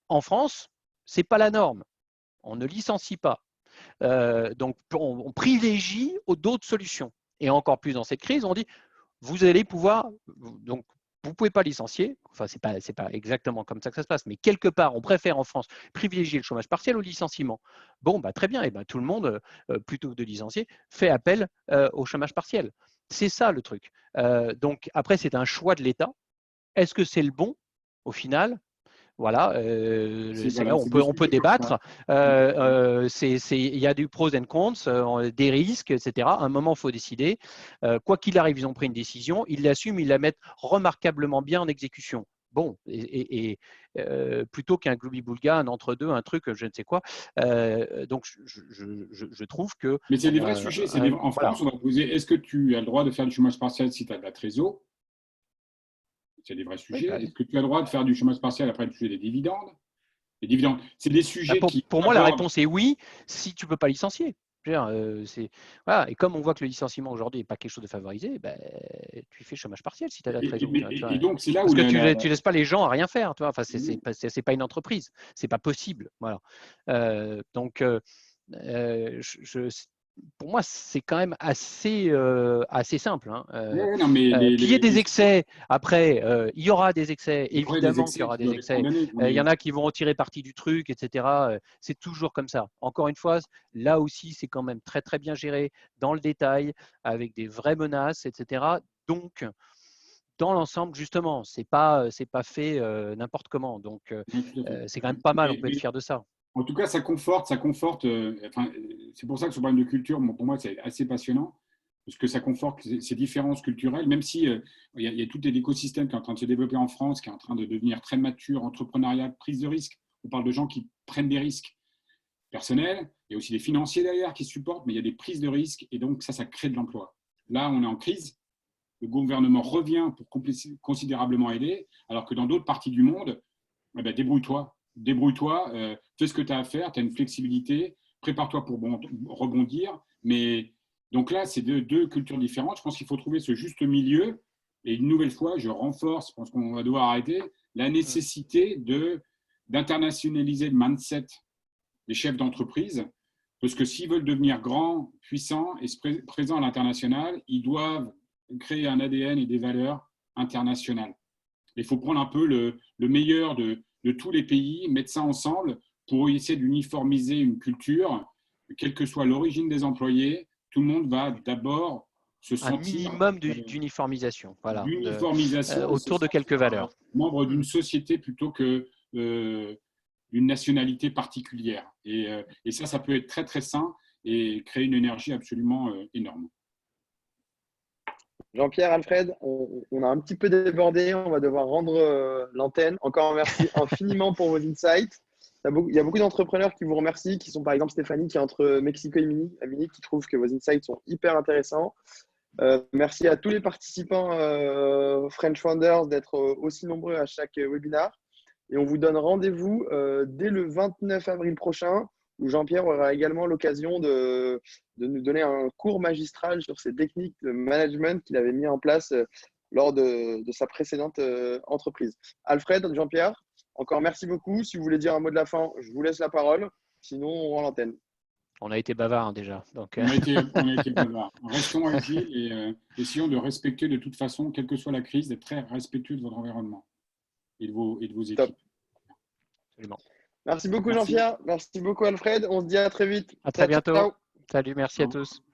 En France, ce n'est pas la norme. On ne licencie pas. Donc, on privilégie d'autres solutions. Et encore plus dans cette crise, on dit, vous allez pouvoir, donc vous ne pouvez pas licencier, enfin, ce n'est pas exactement comme ça que ça se passe, mais quelque part, on préfère en France privilégier le chômage partiel au licenciement. Bon, très bien, et tout le monde, plutôt que de licencier, fait appel au chômage partiel. C'est ça le truc. Donc, après, c'est un choix de l'État. Est-ce que c'est le bon au final? Voilà, c'est là où on peut débattre. Il y a du pros and cons, des risques, etc. À un moment, il faut décider. Quoi qu'il arrive, ils ont pris une décision, ils l'assument, ils la mettent remarquablement bien en exécution. Bon, plutôt qu'un gloubi-boulga, un entre-deux, un truc, je ne sais quoi. Donc, je trouve que… Mais c'est des vrais sujets. En France, on va poser, est-ce que tu as le droit de faire du chômage partiel si tu as de la trésor? C'est des vrais sujets. Est-ce que tu as le droit de faire du chômage partiel après toucher des dividendes? Les dividendes, c'est des sujets pour moi, la réponse est oui, si tu ne peux pas licencier. Voilà. Et comme on voit que le licenciement aujourd'hui n'est pas quelque chose de favorisé, tu fais chômage partiel si tu as la trésorerie. Et donc, c'est là parce où que tu ne laisses pas les gens à rien faire. Enfin, ce n'est pas une entreprise. Ce n'est pas possible. Voilà. Donc, pour moi, c'est quand même assez simple. Qu'il y ait des excès, après, il y aura des excès, évidemment qu'il y aura des excès. Il y en a qui vont retirer parti du truc, etc. C'est toujours comme ça. Encore une fois, là aussi, c'est quand même très, très bien géré dans le détail, avec des vraies menaces, etc. Donc, dans l'ensemble, justement, c'est pas fait n'importe comment. Donc, c'est quand même pas mal, on peut être fier de ça. En tout cas, ça conforte. C'est pour ça que ce problème de culture, pour moi, c'est assez passionnant, parce que ça conforte ces différences culturelles, même si il y a tout l'écosystème qui est en train de se développer en France, qui est en train de devenir très mature, entrepreneurial, prise de risque. On parle de gens qui prennent des risques personnels. Il y a aussi des financiers derrière qui supportent, mais il y a des prises de risques, et donc ça crée de l'emploi. Là, on est en crise. Le gouvernement revient pour considérablement aider, alors que dans d'autres parties du monde, débrouille-toi. Fais ce que tu as à faire, tu as une flexibilité, prépare-toi pour rebondir. Mais donc là, c'est deux cultures différentes. Je pense qu'il faut trouver ce juste milieu. Et une nouvelle fois, je renforce, je pense qu'on va devoir arrêter, la nécessité d'internationaliser le mindset des chefs d'entreprise. Parce que s'ils veulent devenir grands, puissants et présents à l'international, ils doivent créer un ADN et des valeurs internationales. Il faut prendre un peu le meilleur de tous les pays, mettre ça ensemble pour essayer d'uniformiser une culture, quelle que soit l'origine des employés. Tout le monde va d'abord se sentir… Un minimum d'uniformisation, voilà, d'uniformisation autour de quelques valeurs. Membre d'une société plutôt que d'une nationalité particulière. Et ça peut être très, très sain et créer une énergie absolument énorme. Jean-Pierre, Alfred, on a un petit peu débordé. On va devoir rendre l'antenne. Encore merci infiniment pour vos insights. Il y a beaucoup d'entrepreneurs qui vous remercient, qui sont par exemple Stéphanie, qui est entre Mexico et Munich, qui trouve que vos insights sont hyper intéressants. Merci à tous les participants French Founders d'être aussi nombreux à chaque webinaire. Et on vous donne rendez-vous dès le 29 avril prochain, où Jean-Pierre aura également l'occasion de nous donner un cours magistral sur ces techniques de management qu'il avait mis en place lors de sa précédente entreprise. Alfred, Jean-Pierre, encore merci beaucoup. Si vous voulez dire un mot de la fin, je vous laisse la parole. Sinon, on rend l'antenne. On a été bavard déjà. Donc, on a été bavard. Restons agiles et essayons de respecter de toute façon, quelle que soit la crise, d'être très respectueux de votre environnement et de vos équipes. Top. Absolument. Merci beaucoup Jean-Pierre. Merci beaucoup Alfred. On se dit à très vite. À très bientôt. Ciao. Salut, merci à tous.